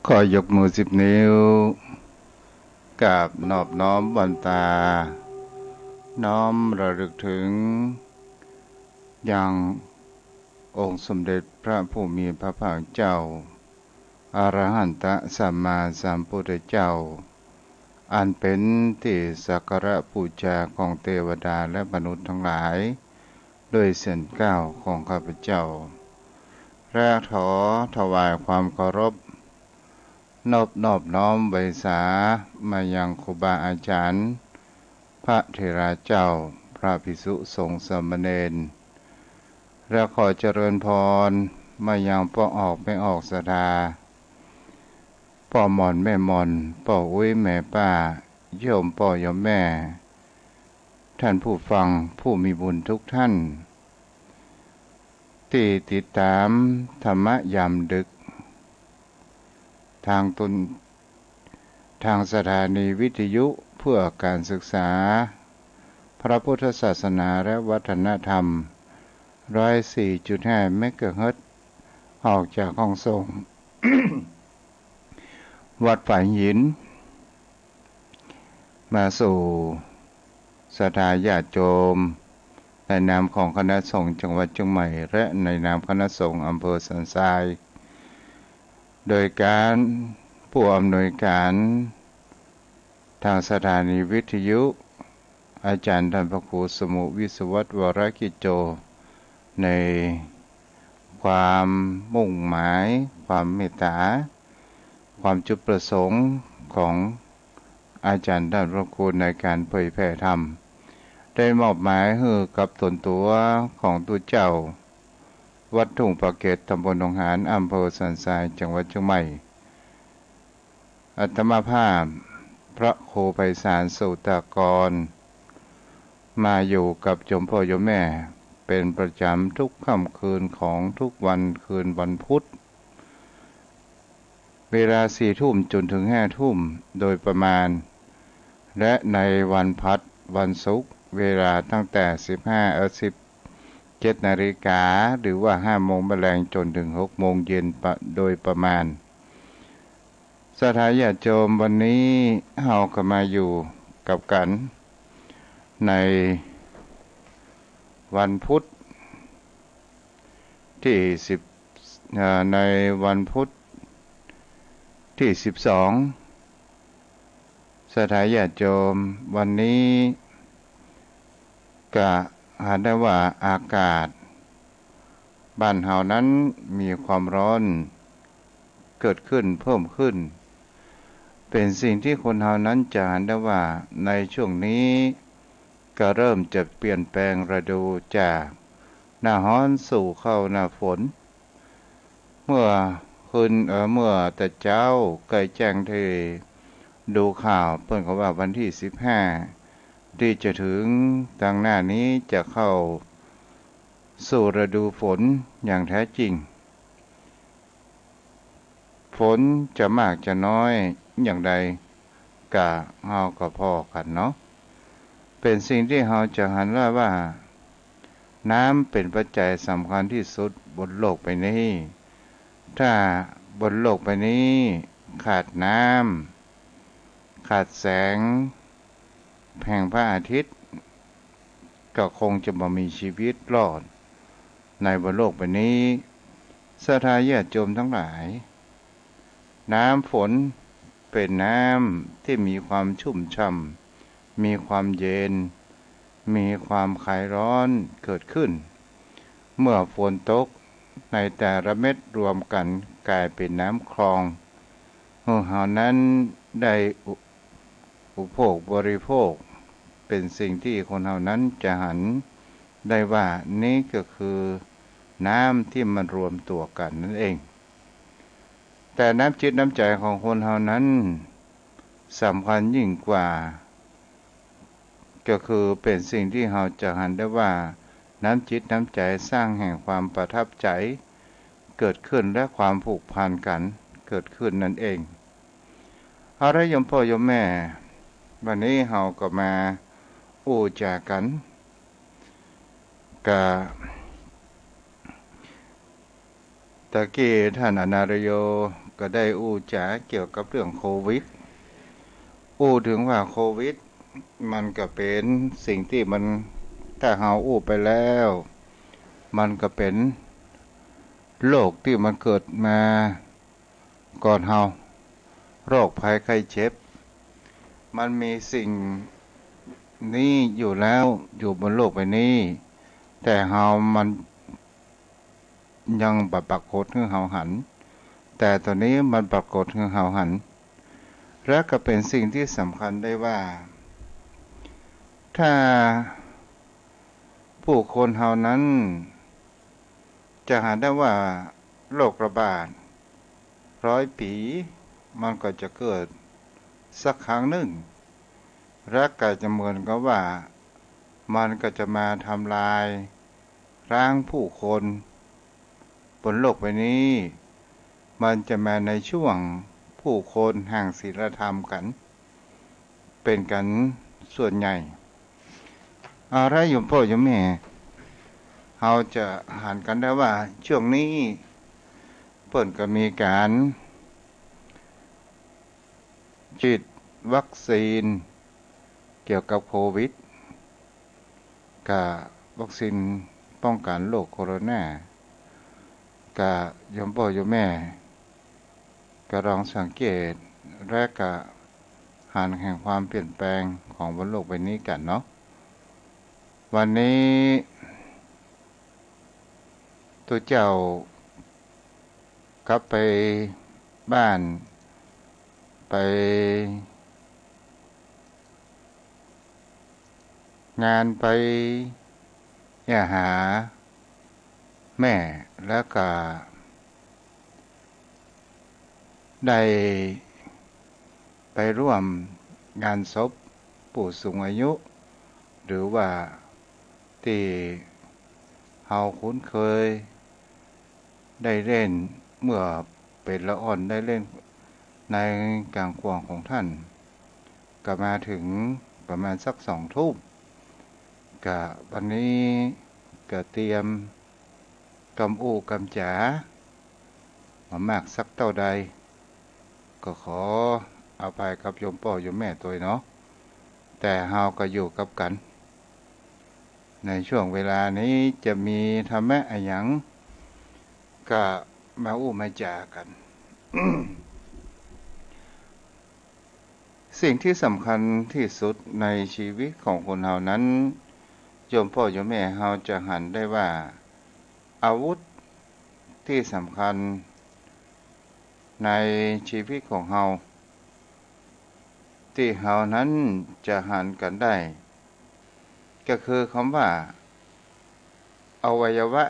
ขอยกมือ10 นิ้วกราบนอบน้อมวันตาน้อมระลึกถึงยังองค์สมเด็จพระผู้มีพระภาคเจ้าอรหันตสัมมาสัมพุทธเจ้าอันเป็นที่สักการะบูชาของเทวดาและมนุษย์ทั้งหลายด้วยเสียงกล่าวของข้าพเจ้าและขอถวายความเคารพนอบน้อมไวสามายังครูบาอาจารย์พระเถระเจ้าพระภิกษุสงฆ์สามเณรและขอเจริญพรมายังพ่อออกไม่ออกศรัทธาพ่อหมอนแม่หมอนพ่ออุ้ยแม่ป้าโยมพ่อโยมแม่ท่านผู้ฟังผู้มีบุญทุกท่านที่ติดตามธรรมะยามดึกทางสถานีวิทยุเพื่อการศึกษาพระพุทธศาสนาและวัฒนธรรม104.5 เมกะเฮิรตซ์ออกจากห้องส่ง วัดฝ่ายหินมาสู่ศรัทธาญาติโยมในนามของคณะสงฆ์จังหวัดเชียงใหม่และในนามคณะสงฆ์อำเภอสันทรายโดยการผู้อำนวยการทางสถานีวิทยุอาจารย์ท่านพระครูสมุวิศวัตวรกิจโจในความมุ่งหมายความเมตตาความจุดประสงค์ของอาจารย์ท่านพระครูในการเผยแผ่ธรรมได้มอบหมายให้กับตนตัวของตัวเจ้าวัดทุ่งปะเกร็ดตำบลหนองหานอำเภอสันทรายจังหวัดเชียงใหม่อาตมาภาพพระครูไพศาลสุตากรมาอยู่กับโยมพ่อโยมแม่เป็นประจำทุกค่ำคืนของทุกวันคืนวันพุธเวลา4 ทุ่มจนถึง5 ทุ่มโดยประมาณและในวันพัดวันศุกร์เวลาตั้งแต่17 นาฬิกาหรือว่า5 โมงแลงจนถึง6 โมงเย็นโดยประมาณสถานญาติโยมวันนี้เฮาก็มาอยู่กับกันในวันพุธที่ในวันพุธที่12สถานญาติโยมวันนี้ก็หาได้ว่าอากาศบ้านเฮานั้นมีความร้อนเกิดขึ้นเพิ่มขึ้นเป็นสิ่งที่คนเฮานั้นจะเห็นได้ว่าในช่วงนี้ก็เริ่มจะเปลี่ยนแปลงฤดูจากหน้าร้อนสู่เข้าหน้าฝนเมื่อแต่เจ้าใกล้แจ้งที่ดูข่าวเพิ่นก็ว่าวันที่15ที่จะถึงทางหน้านี้จะเข้าสู่ฤดูฝนอย่างแท้จริงฝนจะมากจะน้อยอย่างใดกะเฮาก็พอกันเนาะเป็นสิ่งที่เฮาจะหันว่าน้ำเป็นปัจจัยสำคัญที่สุดบนโลกใบนี้ถ้าบนโลกใบนี้ขาดน้ำขาดแสงแห่งพระอาทิตย์ก็คงจะบ่มีชีวิตรอดในบนโลกใบนี้ศรัทธาญาติโยมทั้งหลายน้ำฝนเป็นน้ำที่มีความชุ่มช่ำมีความเย็นมีความคลายร้อนเกิดขึ้นเมื่อฝนตกในแต่ละเม็ดรวมกันกลายเป็นน้ำคลองพวกเรานั้นได้อุปโภคบริโภคเป็นสิ่งที่คนเรานั้นจะหันได้ว่านี่ก็คือน้ำที่มันรวมตัวกันนั่นเองแต่น้ำจิตน้ำใจของคนเรานั้นสำคัญยิ่งกว่าก็คือเป็นสิ่งที่เราจะหันได้ว่าน้ำจิตน้ำใจสร้างแห่งความประทับใจเกิดขึ้นและความผูกพันกันเกิดขึ้นนั่นเองเอาละโยมพ่อโยมแม่วันนี้เราก็มาอู้จากันกับตะกี้ท่านอนาลโย ก็ได้อู้จ๋าเกี่ยวกับเรื่องโควิดอู้ถึงว่าโควิดมันก็เป็นสิ่งที่มันถ้าเฮาอู้ไปแล้วมันก็เป็นโรคที่มันเกิดมาก่อนเฮาโรคภัยไข้เจ็บมันมีสิ่งนี้อยู่แล้วอยู่บนโลกใบนี้แต่เฮามันยังบ่ปรากฏให้เฮาหันแต่ตอนนี้มันปรากฏให้เฮาหันและก็เป็นสิ่งที่สำคัญได้ว่าถ้าผู้คนเฮานั้นจะหาได้ว่าโรคระบาด100 ปีมันก็จะเกิดสักครั้งหนึ่งและก็จะเหมือนกับว่ามันก็จะมาทำลายร่างผู้คนบนโลกใบนี้มันจะมาในช่วงผู้คนห่างศีลธรรมกันเป็นกันส่วนใหญ่อะไรโยมพ่อโยมแม่เราจะหันกันได้ว่าช่วงนี้เปิ่นก็มีการฉีดวัคซีนเกี่ยวกับโควิดกับวัคซีนป้องกันโรคโคโรนากับโยมพ่อโยมแม่ก็ลองสังเกตและก็หันแห่งความเปลี่ยนแปลงของบนโลกใบนี้กันเนาะวันนี้ตัวเจ้ากลับไปบ้านไปงานไปหาแม่แล้วก็ได้ไปร่วมงานศพผู้สูงอายุหรือว่าที่เฮาคุ้นเคยได้เล่นเมื่อเป็นละอ่อนได้เล่นในกลางกวางของท่านก็มาถึงประมาณสัก2 ทุ่มก็วันนี้ก็เตรียมกำอู้กำจ๋ามามากสักเท่าใดก็ขอเอาไปกับโยมพ่อโยมแม่ตัวเนาะแต่เฮาก็อยู่กับกันในช่วงเวลานี้จะมีธรรมะอะไรหยังก็มาอู้มาจากัน สิ่งที่สำคัญที่สุดในชีวิตของคนเฮานั้นโยมพ่อโยมแม่เฮาจะหันได้ว่าอาวุธที่สำคัญในชีวิตของเฮาที่เฮานั้นจะหันกันได้ก็คือคำว่าอวัยวะ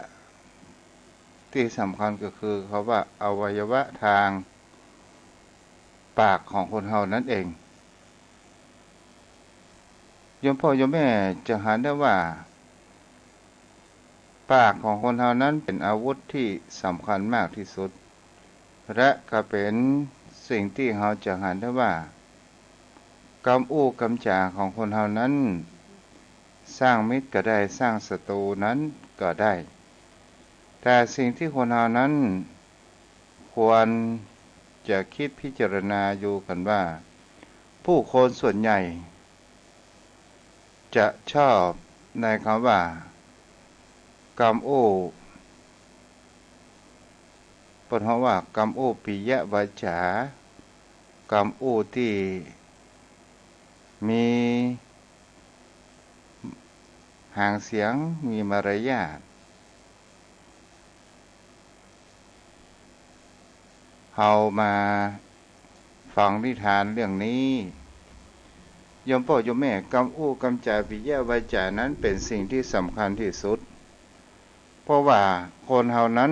ที่สำคัญก็คือคำว่าอวัยวะทางปากของคนเฮานั่นเองโยมพ่อโยมแม่จะหันได้ว่าปากของคนเฮานั้นเป็นอาวุธที่สำคัญมากที่สุดและก็เป็นสิ่งที่เฮาจะหันได้ว่ากำอู้กำจาของคนเฮานั้นสร้างมิตรก็ได้สร้างศัตรูนั้นก็ได้แต่สิ่งที่คนเฮานั้นควรจะคิดพิจารณาอยู่กันว่าผู้คนส่วนใหญ่จะชอบในคำว่ากำอู้เพราะว่ากำอู้ปิยวาจากำอู้ที่มีหางเสียงมีมารยาทเฮามาฟังนิทานเรื่องนี้โยมพ่อโยมแม่กำอู้กำจาปิยวาจานั้นเป็นสิ่งที่สำคัญที่สุดเพราะว่าคนเฮานั้น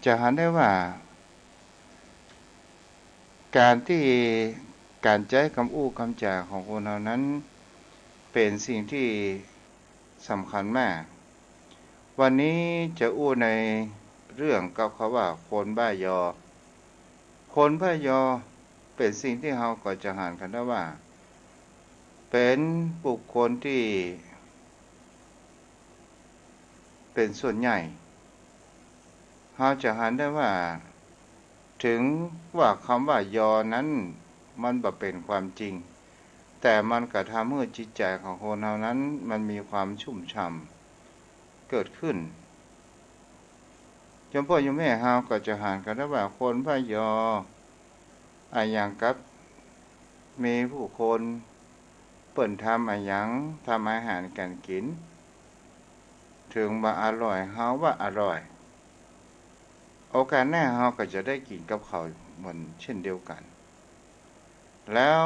จะหันได้ว่าการใช้คำอู้คำจาของคนเฮานั้นเป็นสิ่งที่สำคัญมากวันนี้จะอู้ในเรื่องกับคำว่าคนบ้ายอคนบ้ายอเป็นสิ่งที่เฮาก็จะหันกันได้ว่าเป็นบุคคลที่เป็นส่วนใหญ่เฮาจะหันได้ว่า ถึงว่าคำว่ายอนั้นมันบ่เป็นความจริงแต่มันก็ทำให้จิตใจของคนเฮานั้นมันมีความชุ่มฉ่ำเกิดขึ้นจนพ่อโยมแม่เฮาก็จะหานกันได้ว่าคนพะยออะหยังกับมีผู้คนเปิ่นทำอะหยังทำอาหารกันกินถึงว่าอร่อยเฮาว่าอร่อยโอกาสหน้าเฮาก็จะได้กินกับเขาเหมือนเช่นเดียวกันแล้ว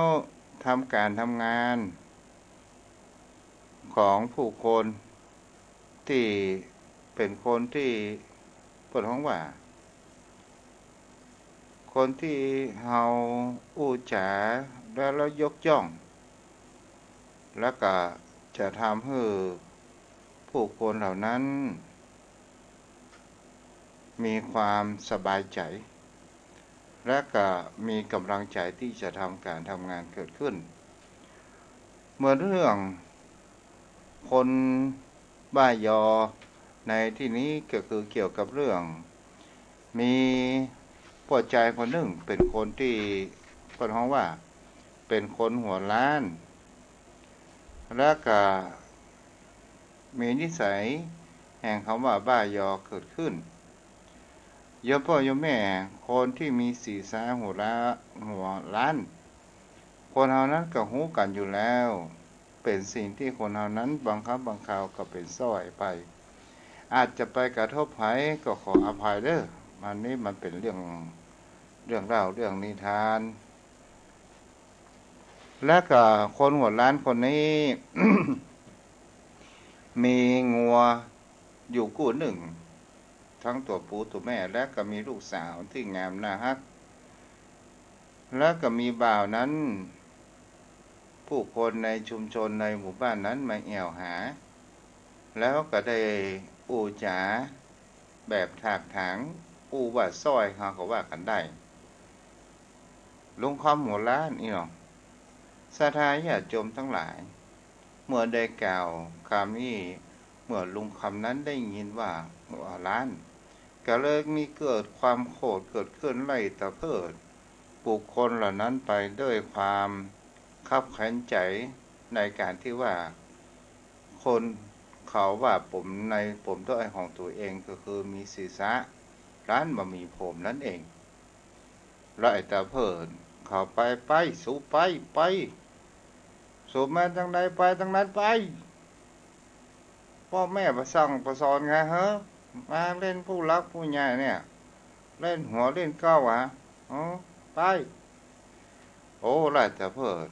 ทำการทำงานของผู้คนที่เป็นคนที่เปิดห้องว่าคนที่เฮาอู้จ๋าแล้วยกย่องแล้วก็จะทำให้ผู้คนเหล่านั้นมีความสบายใจและก็มีกำลังใจที่จะทำการทำงานเกิดขึ้นเมื่อเรื่องคนบ้ายอในที่นี้ก็คือเกี่ยวกับเรื่องมีผู้ชายคนหนึ่งเป็นคนที่เปิดห้องว่าเป็นคนหัวล้านและก็มีนิสัยแห่งคำว่าบ้ายอเกิดขึ้นโยมพ่อโยมแม่คนที่มีศีรษะหัวล้านคนเฮานั้นก็ฮู้กันอยู่แล้วเป็นสิ่งที่คนเฮานั้นบางครั้งบางคราวก็เป็นซ้อยไปอาจจะไปกระทบไผก็ขออภัยเด้อมันเป็นเรื่องเล่าเรื่องนิทานและก็คนหัวล้านคนนี้ มีงัวอยู่กู้หนึ่งทั้งตัวผู้ตัวแม่และก็มีลูกสาวที่งามน่าฮักและก็มีบ่าวนั้นผู้คนในชุมชนในหมู่บ้านนั้นมาแอวหาแล้วก็ได้อู้จ๋าแบบถากถางอู้ว่าซอยเขาก็ว่ากันได้ลงคำหัวล้านนี่เนาะศรัทธาญาติโยมทั้งหลายเมื่อได้กล่าวคำนี้เมื่อลุงคำนั้นได้ยินว่าหัวล้านก็เลยมีเกิดความโกรธเกิดขึ้นไล่ตะเพิดบุคคลเหล่านั้นไปด้วยความคับแค้นใจในการที่ว่าคนเขาว่าผมด้อยของตัวเองก็คือมีศีรษะร้านบะหมี่ผมนั่นเองไล่ตะเพิดเขาไปสู่ไปสู่มาทางใดไปทางนั้นไปพ่อแม่ประสั่งประสอนไงเฮ้อมาเล่นผู้รักผู้ใหญ่เนี่ยเล่นหัวเล่นเก้าอ๋อไปโอ้ไล่ตะเพิด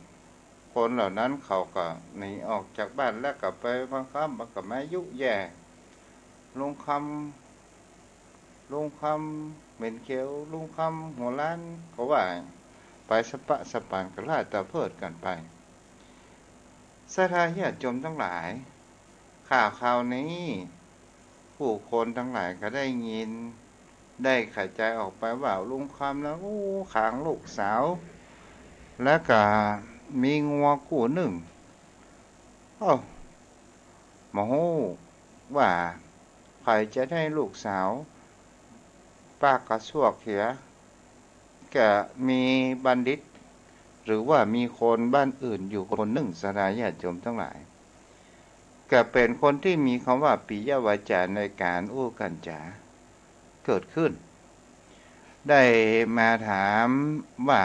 คนเหล่านั้นเขาก็หนีออกจากบ้านแล้วก็ไปบางครั้งมันก็มายุแย่ลงเหม็นเขียวลงคำหัวล้านเขาว่าไปสปะสปานก็ไล่ตะเพิดกันไปศรัทธาญาติโยมทั้งหลายข่าวนี้ผู้คนทั้งหลายก็ได้ยินได้ขยายออกไปว่าลุงคำแล้วขางลูกสาวและก็มีงัวกู้หนึ่งหมอว่าใครจะได้ลูกสาวป้ากระซวกเหียก็มีบัณฑิตหรือว่ามีคนบ้านอื่นอยู่คนหนึ่งศรัทธาญาติโยมทั้งหลายก็เป็นคนที่มีคำว่าปิยวาจาในการอู้กันจาเกิดขึ้นได้มาถามว่า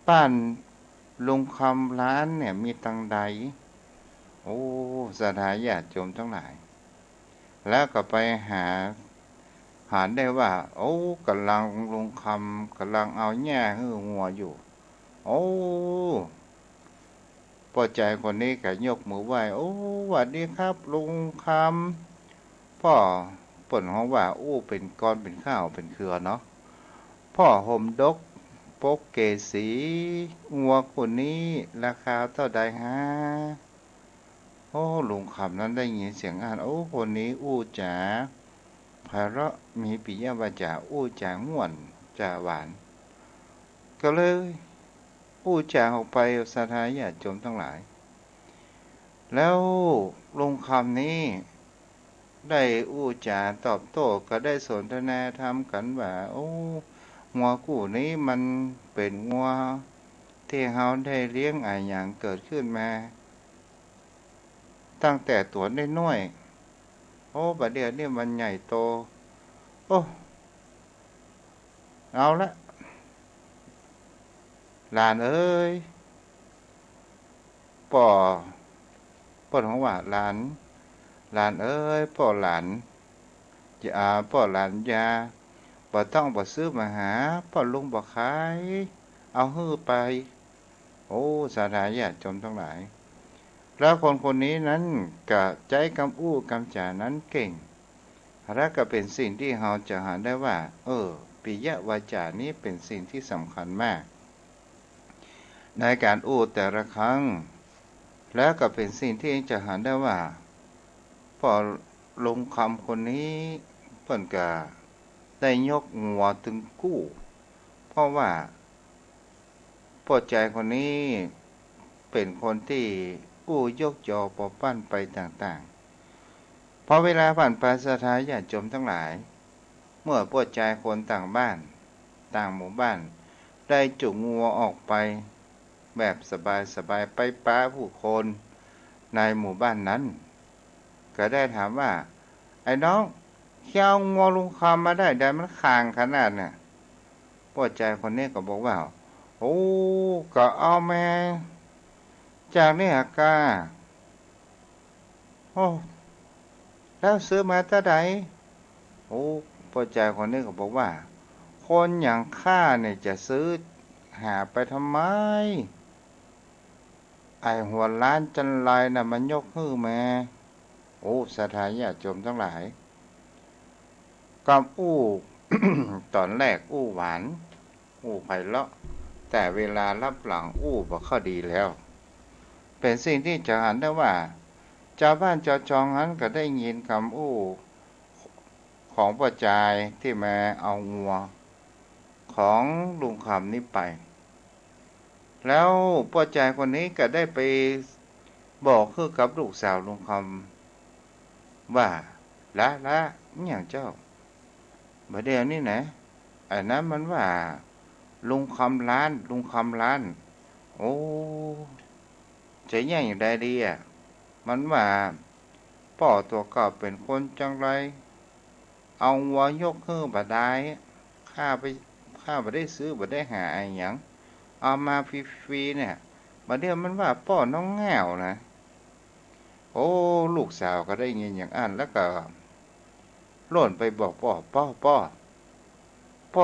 บ้านลุงคำร้านเนี่ยมีตังใดศรัทธาญาติโยมทั้งหลายแล้วก็ไปหาได้ว่ากำลังลุงคำกำลังเอาแง่หื้องัวอยู่พอใจคนนี้ก็ยกมือไหว้สวัสดีครับลุงคำพ่อเปิ่นห้องว่าเป็นก้อนเป็นข้าวเป็นเครือเนาะพ่อห่มดกปกเกสีงัวคนนี้ราคาเท่าใดฮะลุงคำนั้นได้ยินเสียงอ่านคนนี้จ๋าไพเราะมีปิยวาจาจ๋าง่วนจ๋าหวานก็เลยจ๋าออกไปศรัทธาญาติโยมทั้งหลายแล้วลุงคำนี้ได้จ๋าตอบโต้ก็ได้สนทนาธรรมกันว่า งัวกู้นี้มันเป็นงัวที่เฮาได้เลี้ยงอะไรอย่างเกิดขึ้นมาตั้งแต่ตัวน้อยๆโอ้บัดเดี๋ยวนี้มันใหญ่โตโอ้เอาละหลานเอ้ยป่อป่อของว่าหลานหลานเอ้ยป่อหลานอย่าป่อหลานอย่าบ่ต้องบ่ซื้อมาหาป่อลุงบ่ขายเอาฮื้อไปโอ้สาธารณญาติโยมทั้งหลายแล้วคนคนนี้นั้นก็ใจกำอู้กำจานั้นเก่งและก็เป็นสิ่งที่เราจะหาได้ว่าปิยวาจานี้เป็นสิ่งที่สำคัญมากในการอู้แต่ละครั้งแล้วก็เป็นสิ่งที่จะหาได้ว่าพอลงคำคนนี้เพิ่นก็ได้ยกงัวถึงกู้เพราะว่าพอใจคนนี้เป็นคนที่อู้ยกยอปอปั้นไปต่างๆพอเวลาผ่านไปสถานญาติโยมทั้งหลายเมื่อพอใจคนต่างบ้านต่างหมู่บ้านได้จุงงัวออกไปแบบสบายๆไปป้าผู้คนในหมู่บ้านนั้นก็ได้ถามว่าไอ้น้องเขี่ยวงัวลุงคำมาได้มันคางขนาดเนี่ยพอใจคนนี้ก็บอกว่าโอ้ก็เอาแม่จากนี่หากาโอ้แล้วซื้อมาเท่าไหร่โอ้พอใจคนนี้ก็บอกว่าคนอย่างข้าเนี่ยจะซื้อหาไปทำไมไอหัวล้านจันไรน่ะมันยกฮื้อแม่โอ้สถานญาติโยมทั้งหลายกำอู้ ตอนแรกอู้หวานอู้ไพเราะแต่เวลารับหลังอู้บ่ค่อยดีแล้วเป็นสิ่งที่จะหันได้ว่าชาวบ้านชาวจองนั้นก็ได้ยินคำอู้ของป้าจายที่มาเอางัวของลุงคำนี้ไปแล้วป้าจายคนนี้ก็ได้ไปบอกคือกับลูกสาวลุงคำว่าละอย่างเจ้าบ่เดี๋ยวนี้นะไอ้นั้นมันว่าลุงคำล้านโอ้จะแย่งอย่างใดดีอ่ะมันว่าป่อตัวก็เป็นคนจังไรเอาวัวยกฮื้อบ่ได้ข้าไปข้าบ่ได้ซื้อบ่ได้หาไอ้หยังเอามาฟรีๆเนี่ยบ่เดี๋ยวมันว่าป่อน้องแง่วนะโอ้ลูกสาวก็ได้ยินอย่างอันแล้วก็โล่นไปบอกพ่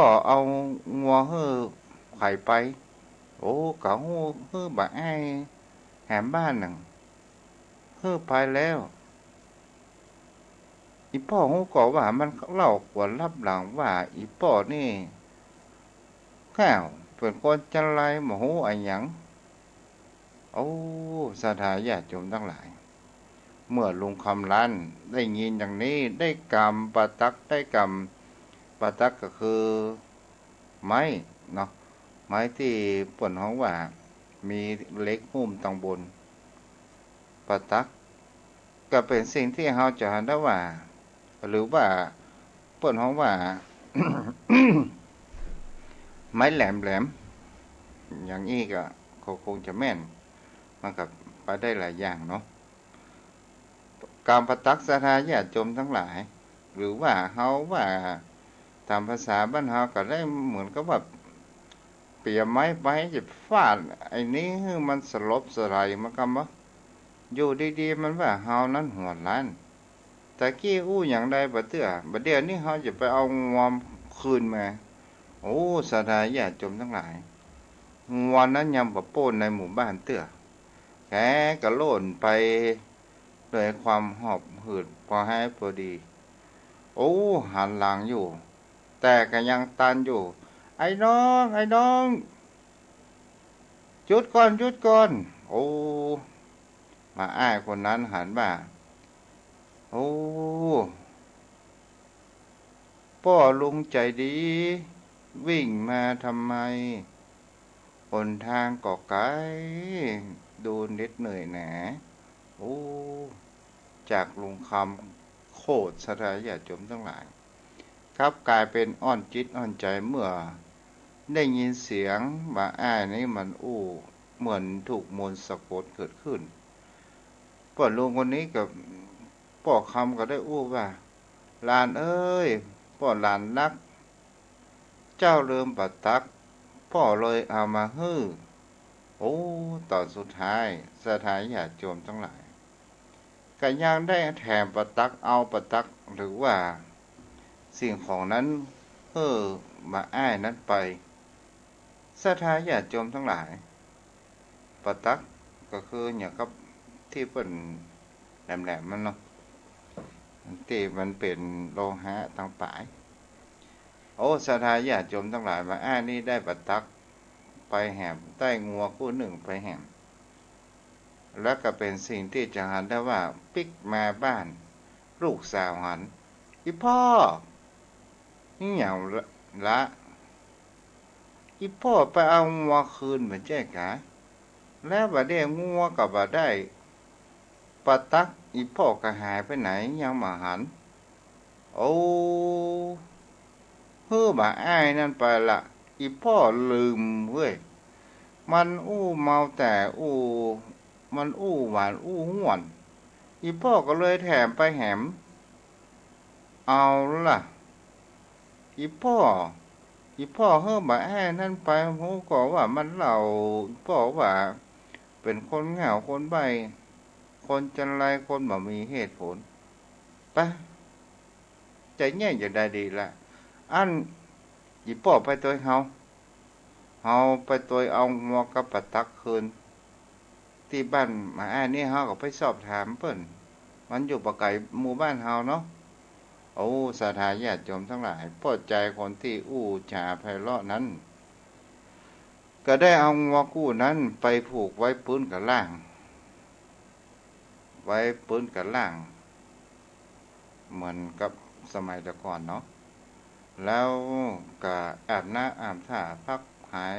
อเอางัวฮื้อไข่ไปโอ้ก็ฮื้อบ่อ้ายแหมบ้านนั่นฮื้อไปแล้วอีพ่อฮู้ก็ว่ามันเล่ากว่าลับหลังว่าอีพ่อนี่ข้าวเป็นคนจังไรบ่ฮู้อะหยังโอ้สาธาญาติโยมทั้งหลายเมื่อลุงคำล้านได้ยินอย่างนี้ได้กำปะตักได้กำปะตักก็คือไม้เนาะไม้ที่ป่นของว่ามีเล็กหุ้มตรงบนปะตักก็เป็นสิ่งที่เราจะเห็นได้ว่าหรือว่าเปิ่นฮ้องว่า ไม้แหลมอย่างนี้ก็คงจะแม่นมันกับไปได้หลายอย่างเนาะการประตักสถาญาติโยมทั้งหลายหรือว่าเฮาว่าตามภาษาบ้านเฮาก็ได้เหมือนกับว่าเปียไม้ไปจะฟาดไอ้นี้มันสลบสลายมันก็มาอยู่ดีๆมันว่าเฮานั้นหัวล้านแต่กี้อู้อย่างใดบ่เตื้อบ่เดี๋ยวนี้เฮาจะไปเอางวมคืนมาโอ้สาธาญาติโยมทั้งหลายงวนั้นยังบ่โป้นในหมู่บ้านเตื้อแกก็โล่นไปด้วยความหอบหืดพอให้พอดีโอ้หันหลังอยู่แต่ก็ยังตันอยู่ไอ้น้องจุดก่อนโอ้มาอ้ายคนนั้นหันมาโอ้พ่อลุงใจดีวิ่งมาทำไมหนทางก็ไกลดูนิดเหนื่อยแหนโอ้จากลุงคำโคตรสถาญาติโยมทั้งหลายครับกลายเป็นอ้อนจิตอ้อนใจเมื่อ ได้ยินเสียงว่าอ้ายนี้มันอู้เหมือนถูกมนต์สะกดเกิดขึ้นป้อลุงคนนี้กับป้อคำก็ได้อู้ว่าหลานเอ้ยป้อหลานรักเจ้าลืมปัดตักพ่อเลยเอามาฮื้อโอ้ตอนสุดท้ายสถานญาติโยมทั้งหลายก็ยังได้แถมปัดตักเอาปัดตักหรือว่าสิ่งของนั้นมาอ้ายนั้นไปสถานญาติโยมทั้งหลายปัดตักก็คืออย่างกับที่เป็นแหลมๆมันเนาะที่มันเป็นโลหะต่างปลายโอ้สถานญาติโยมทั้งหลายมาอ้ายนี่ได้ปัดตักไปแหมได้งัวคู่หนึ่งไปแหมแล้วก็เป็นสิ่งที่จะหันได้ว่าปิกมาบ้านลูกสาวหันอีพ่อนี่เหงาละอีพ่อไปเอางัวคืนเหมือนแจ้กะแล้วบ่ได้งัวกับบ่ได้ปะตักอีพ่อก็หายไปไหนยังมาหันโอ้บ่อ้ายนั่นไปละอีพ่อลืมเว้ยมันอู้เมาแต่มันอู้หวานอู้ห้วนอีพ่อก็เลยแถมไปแหมเอาล่ะอีพ่อบ่อ้ายนั่นไปโหก็ว่ามันเล่าอีพ่อว่าเป็นคนเหงาคนใบคนจันไรคนบ่มีเหตุผลไปใจแง่อย่างใดดีละอันอีพ่อไปตัวเฮาไปตัวเอางัวกับปะตักคืนที่บ้านมาอ้ายนี่เฮาก็ไปสอบถามเพิ่นมันอยู่บ่ไกลหมู่บ้านเฮาเนาะโอ้สถานญาติโยมทั้งหลายพอใจคนที่อู้จาไพเราะนั้นก็ได้เอางัวกู้นั้นไปผูกไว้ปืนกับล่างไว้ปืนกับล่างเหมือนกับสมัยแต่ก่อนเนาะแล้วก็อาบน้ำอาบท่าพักหาย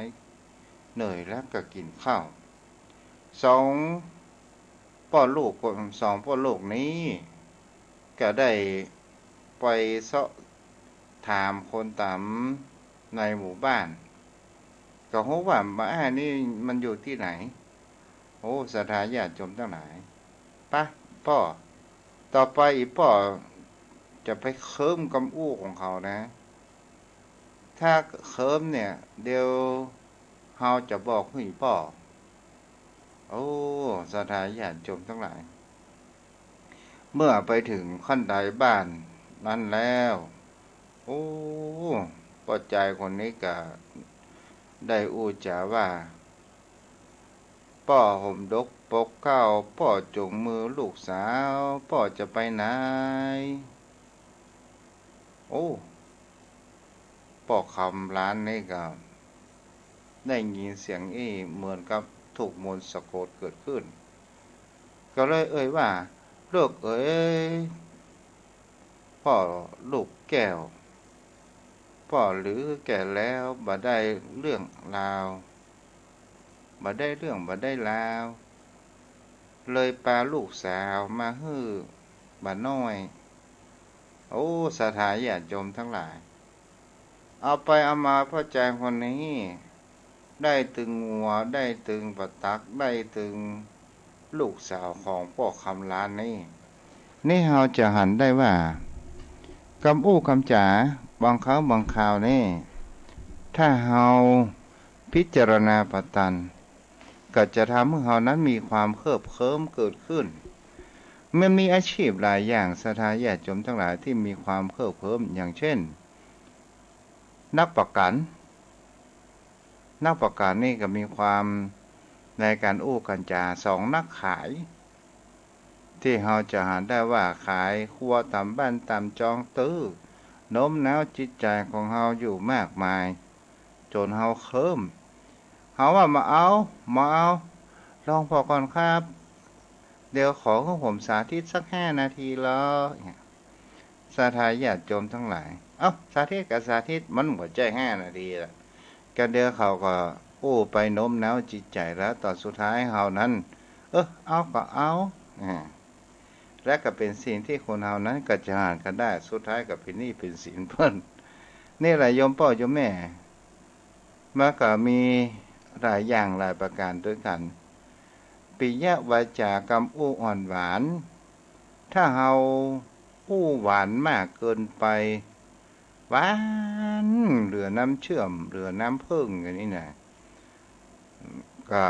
เหนื่อยแล้วก็กินข้าวสองพ่อลูกนี้ก็ได้ไปสอบถามคนตามในหมู่บ้านก็รู้ว่าบ้านนี่มันอยู่ที่ไหนโอ้สถานญาติโยมทั้งหลายปะพ่อต่อไปอีพ่อจะไปเคิมกำอู้ของเขานะถ้าเคิมเนี่ยเดี๋ยวเฮาจะบอกให้พ่อโอ้สถานญาติโยมทั้งหลายเมื่อไปถึงขั้นใดบ้านนั้นแล้วโอ้ปัจจัยคนนี้ก็ได้อู้จาว่าพ่อห่มดกปกข้าวพ่อจุงมือลูกสาวพ่อจะไปไหนโอ้พ่อคำร้านนี้ก็ได้ยินเสียงเหมือนกับถูกมนต์สะกดเกิดขึ้นก็เลยเอ่ยว่าลูกเอ๋ยพ่อลูกแก้วพ่อหรือแก่แล้วบ่ได้เรื่องราวบ่ได้เรื่องบ่ได้ราวเลยปาลูกสาวมาฮื้อบ่น้อยโอ้สถานญาติโยมทั้งหลายเอาไปเอามาพ่อใจคนนี้ได้ตึงงัวได้ตึงปะตักได้ตึงลูกสาวของพ่อคำล้านนี่เราจะหันได้ว่ากำอู้คำจ๋าบางครั้งบางคราวนี่ถ้าเราพิจารณาปตันก็จะทำให้เรานั้นมีความเคลิบเคลิ้มเกิดขึ้นมันมีอาชีพหลายอย่างสถานญาติโยมทั้งหลายที่มีความเคลิบเคลิ้มอย่างเช่นนักประกันนี่ก็มีความในการอู้กันจาสองนักขายที่เราจะหาได้ว่าขายครัวตามบ้านตามจองตื้อโน้มน้าวจิตใจของเราอยู่มากมายจนเราเคลิ้มเขาว่ามาเอาลองพอก่อนครับเดี๋ยวขอของผมสาธิตสัก5 นาทีแล้วสาธารญาติโยมทั้งหลายสาธิตกับสาธิตมันหัวใจ5 นาทีละกันเดี๋ยวเขาก็อู้ไปโน้มน้าวจิตใจแล้วตอนสุดท้ายเขานั้นเอาก็เอาและก็เป็นสิ่งที่คนเฮานั้นก็จะหานกันได้สุดท้ายก็เป็นหนี้เป็นสินเพิ่นนี่แหละโยมพ่อโยมแม่ มันก็มีหลายอย่างหลายประการด้วยกันปิยวาจากรรมอู้อ่อนหวานถ้าเฮาอู้หวานมากเกินไปหวานเหลือน้ำเชื่อมเหลือน้ำผึ้งอย่างนี้นะก็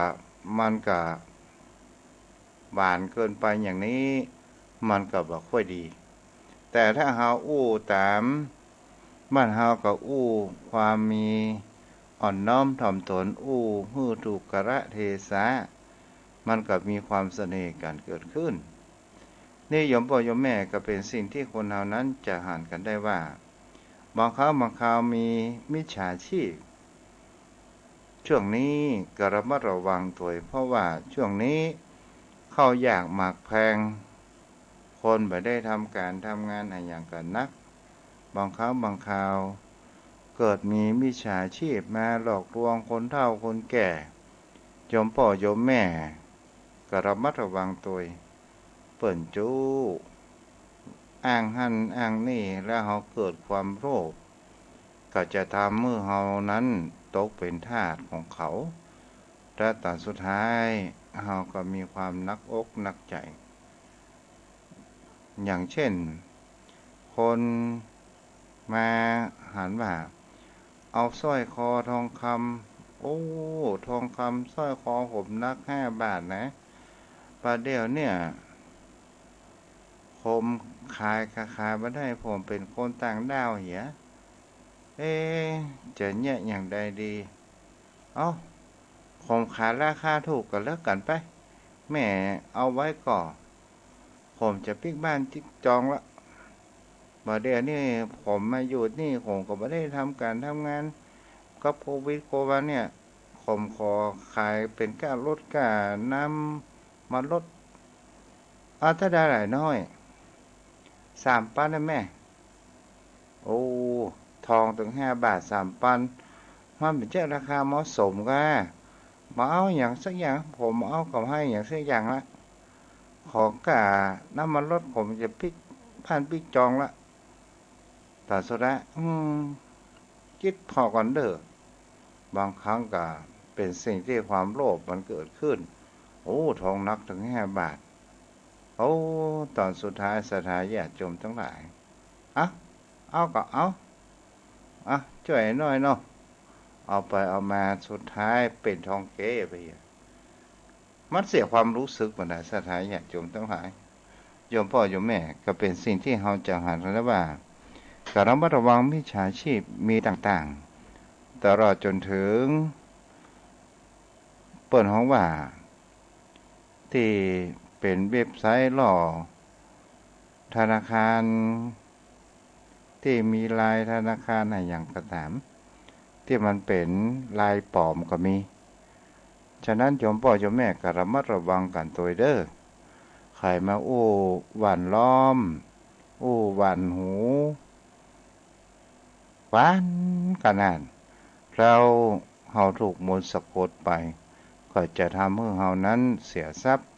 มันก็หวานเกินไปอย่างนี้มันก็บ่ค่อยดีแต่ถ้าเฮาอู้ตามบ้านเฮาก็อู้ความมีอ่อนน้อมถ่อมตนอู้ฮื้อถูกกระเทศะมันก็มีความเสน่ห์กันเกิดขึ้นนี่โยมพ่อโยมแม่ก็เป็นสิ่งที่คนเฮานั้นจะหันกันได้ว่าบางครั้งบางคราวมีมิจฉาชีพช่วงนี้ก็ระมัดระวังตัวเพราะว่าช่วงนี้เข้าอยากหมากแพงคนไม่ได้ทำการทำงานอะไรอย่างกันนักบางครั้งบางคราวเกิดมีมิจฉาชีพมาหลอกลวงคนเฒ่าคนแก่โยมพ่อโยมแม่ก็ระมัดระวังตัวเปิ่นจู้อ้างหั่นอ้างนี่แล้วเขาเกิดความโลภก็จะทำมือเขานั้นตกเป็นทาสของเขาและตอนสุดท้ายเขาก็มีความนักอกนักใจอย่างเช่นคนมาหันว่าเอาสร้อยคอทองคำโอ้ทองคำสร้อยคอผมนัก5 บาทนะประเดี๋ยวเนี่ยผมขายมาได้ผมเป็นคนต่างดาวเหียเอ๊จะเนี่ยอย่างใดดีเอ้าผมขายราคาถูกกันแล้วกันไปแม่เอาไว้ก่อนผมจะปิกบ้านจิ๊กจองละบ่เดี๋ยวนี้ผมมาอยู่นี่ผมก็ไม่ได้ทำการทำงานก็โควิดโควาเนี่ยผมขอขายเป็นก้าลดก้าน้ำมาลดถ้าได้หลายน้อย3 ปันนะแม่โอ้ทองถึง5 บาท3 ปันมันเป็นเจ้าราคาเหมาะสมก็มาเอาอย่างสักอย่างผมเอากับให้อย่างสักอย่างละของกะน้ำมันรถผมจะปิกผ่านปิกจองละแต่สุดท้ายคิดพอก่อนเด้อบางครั้งก็เป็นสิ่งที่ความโลภมันเกิดขึ้นโอ้ทองนักถึง5 บาทโอ้ตอนสุดท้ายสถานญาติโยมทั้งหลายเอาก็เอาช่วยหน่อยเนาะเอาไปเอามาสุดท้ายเป็นทองเก๋ไปมันเสียความรู้สึกเหมือนกันสถานญาติโยมทั้งหลายโยมพ่อโยมแม่ก็เป็นสิ่งที่เราจะหันแล้วว่าการระมัดระวังมิจฉาชีพมีต่างๆตลอดจนถึงเปิดห้องว่าที่เป็นเว็บไซต์หล่อธนาคารที่มีลายธนาคารอะไรอย่างก็ตามที่มันเป็นลายปลอมก็มีฉะนั้นโยมพ่อโยมแม่ก็ระมัดระวังกันตัวเด้อใครมาหวานล้อมหวานหูหวานขนาดเราเฮาถูกมนต์สะกดไปก็จะทำให้เฮานั้นเสียทรัพย์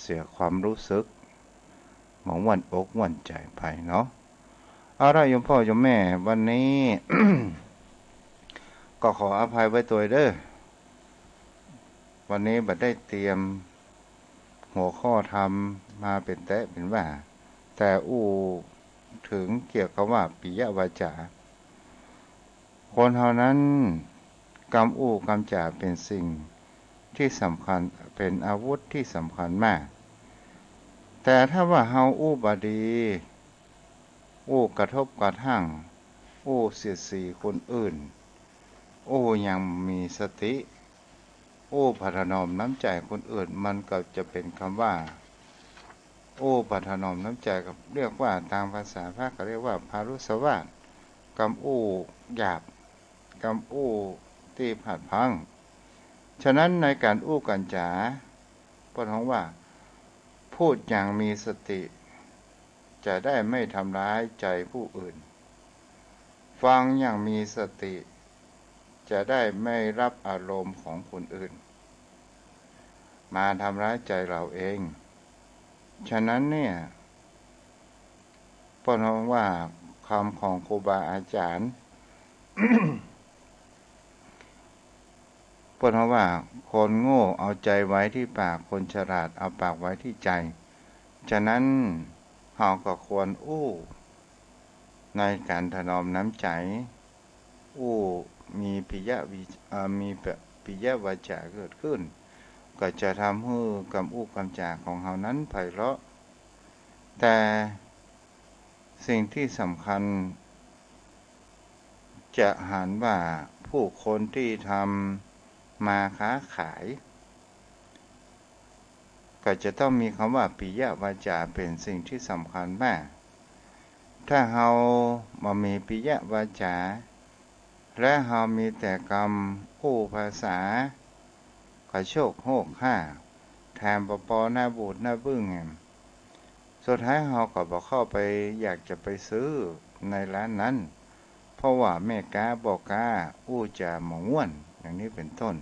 เสียความรู้สึกหมองวันอกวันใจไปเนาะเอาล่ะโยมพ่อโยมแม่วันนี้ ก็ขออภัยไว้ตัวเด้อวันนี้บัดได้เตรียมหัวข้อธรรมมาเป็นแตะเป็นว่าแต่ถึงเกี่ยวกับว่าปิยวาจาคนเฮานั้นกำกำจาเป็นสิ่งที่สำคัญเป็นอาวุธที่สำคัญมากแต่ถ้าว่าเฮาบดีกระทบกระทั่งเสียดสีคนอื่นยังมีสติพัฒนอมน้ำใจคนอื่นมันก็จะเป็นคำว่าพัฒนอมน้ำใจกับเรียกว่าตามภาษาภาคก็เรียกว่าพารุสวาทกำหยาบกำที่ผาดพังฉะนั้นในการกันจาพูดของว่าพูดอย่างมีสติจะได้ไม่ทำร้ายใจผู้อื่นฟังอย่างมีสติจะได้ไม่รับอารมณ์ของคนอื่นมาทำร้ายใจเราเองฉะนั้นเนี่ยพูดของว่าคำของครูบาอาจารย์ เพราะว่าคนโง่เอาใจไว้ที่ปากคนฉลาดเอาปากไว้ที่ใจฉะนั้นเราก็ควรอู้ในการถนอมน้ำใจอู้มีมีปิยวาจาเกิดขึ้นก็จะทำให้คำอู้คำจาของเรานั้นไพเราะแต่สิ่งที่สำคัญจะหันว่าผู้คนที่ทำมาค้าขายก็จะต้องมีคำว่าปิยวาจาเป็นสิ่งที่สำคัญมากถ้าเราบ่มีปิยวาจาและเรามีแต่กรรมอู้ภาษากระโชกโหกห้าแถมปอหน้าบูดหน้าบึ้งแหมสุดท้ายเราก็บอกเข้าไปอยากจะไปซื้อในร้านนั้นเพราะว่าแม่ค้าบอกค้าอู้จะหมองม่วนอย่างนี้เป็นต้น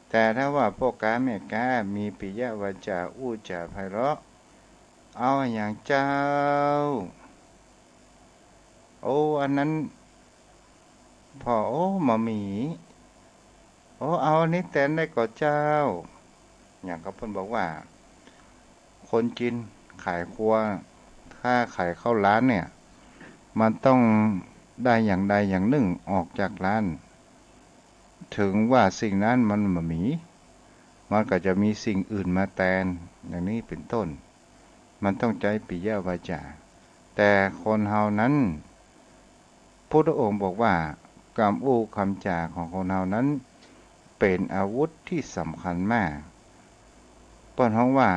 แต่ถ้าว่าพ่อค้าแม่ค้ามีปิยวาจาอู้จะไพเราะเอาอย่างเจ้าโอ้อันนั้นพอโอ้มามีโอ้เอาอันนี้แตนได้ก่อเจ้าอย่างเขาเพิ่นบอกว่าคนจีนขายครัวถ้าขายเข้าร้านเนี่ยมันต้องได้อย่างใดอย่างหนึ่งออกจากร้านถึงว่าสิ่งนั้นมันบ่มีมันก็จะมีสิ่งอื่นมาแทนอย่างนี้เป็นต้นมันต้องใจปิยวาจาแต่คนเฮานั้นพุทธองค์บอกว่ากรรมอู้คำจาของคนเฮานั้นเป็นอาวุธที่สำคัญมากเปิ้นฮ้องว่า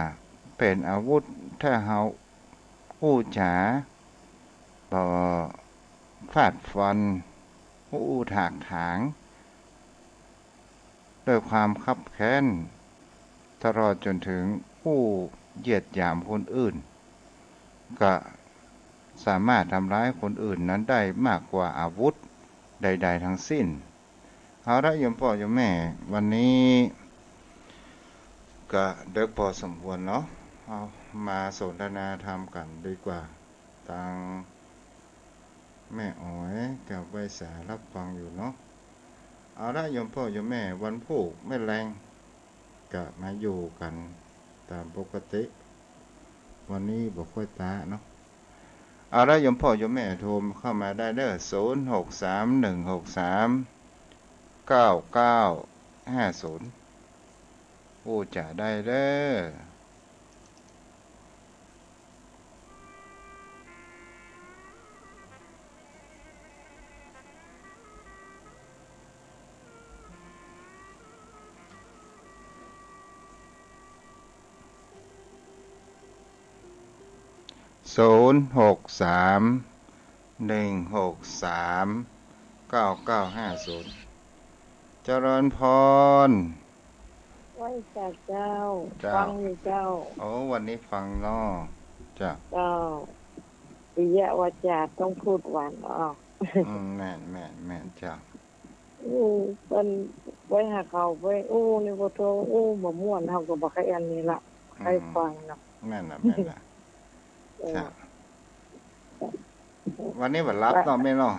เป็นอาวุธถ้าเฮาอู้จาบ่ฟาดฟันอู้ถากถางด้วยความคับแค้นตลอดจนถึงอู้เหยียดหยามคนอื่นก็สามารถทำร้ายคนอื่นนั้นได้มากกว่าอาวุธใดๆทั้งสิ้นเอาละโยมพ่อโยมแม่วันนี้ก็เด็กพอสมควรเนาะเอามาสนทนาธรรมกันดีกว่าทางแม่อ๋อยกับไว้สารับฟังอยู่เนาะเอาละโยมพ่อโยมแม่วันพุธไม่แรงก็มาอยู่กันตามปกติวันนี้บ่ค่อยตาเนาะเอาละโยมพ่อโยมแม่โทรเข้ามาได้เด้อ0631639950ผู้จะได้เด้อ0631639950เจริญพรไหว้จากเจ้าฟังอยู่เจ้าโอ้วันนี้ฟังเนาะจ้ะเจ้าปิยวาจาต้องพูดหวานออกแม่นจ้ะเพิ่นไว้หาเขาไว้นี่บ่โทบ่ม่วนเฮาก็บ่ค่อยอันนี้ล่ะใครฟังเนาะแม่นน่ะจ้ะวันนี้บ่รับเนาะแม่เนาะ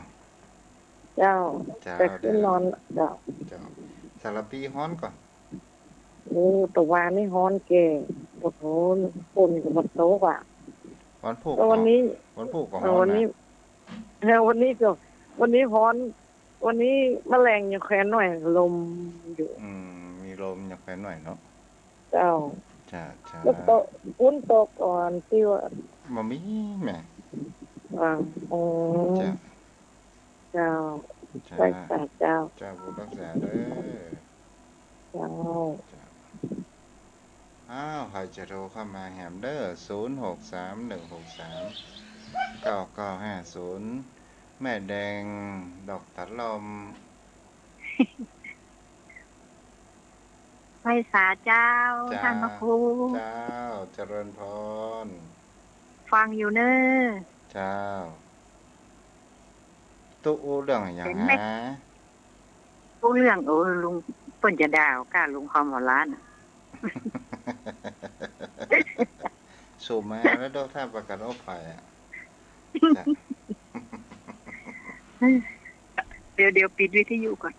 เจ้าแต่คือนอนเจ้าสารปีฮ้อนก่อนตะวันนี่ฮ้อนแก่โอ้โหฝนก็บ่ตกอ่ะวันพุธวันนี้ก็ฮ้อนนะวันนี้ฮ้อนวันนี้แมลงยังแค่หน่อยลมอยู่มีลมยังแค่หน่อยเนาะเจ้าจ้ะแล้วตกฝนตกก่อนที่ว่าบ่มีแม่อ๋อจ้ะเจ้ารักษาเจ้าผู้รักษาเด้อเจ้าใครจะโทรเข้ามาแหมเด้อ0631639950แม่แดงดอกตะลมไพศาลเจ้าท่านพระครูเจ้าเจริญพรฟังอยู่เน้อเจ้าตู้เรื่องอย่างฮะตู้เรื่องลุงเปิ้นจะด่าวกล้าลุงคอมหัวล้านสูบมาแล้วดอกท่าประกันโอภัยอ่ะเดี๋ยวปิดวิทยุก่อน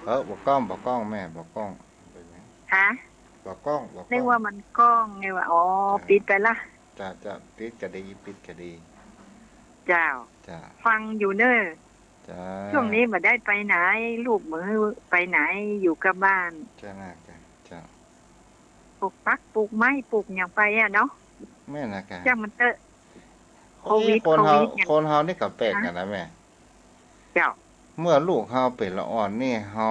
บ่กล้องบ่กล้องแม่บ่กล้องเป็นไงฮะบ่กล้องบ่กนึกล้องว่ามันกล้องไงว่าอ๋อปิดไปละจะปิดก็ดีปิดก็ดีเจ้าจ้าฟังอยู่เนอะจ้าช่วงนี้บ่ได้ไปไหนลูกมือไปไหนอยู่กับบ้านจ้าน่ะจ้าปลูกปักปลูกไม้ปลูกหยังไปอ่ะเนาะแม่น่ะกะจังมันเตอะโคคนวิดคนเฮานี่ก็แปลกกันนะแม่เจ้าเมื่อลูกเฮาเป็นละอ่อนนี่เฮา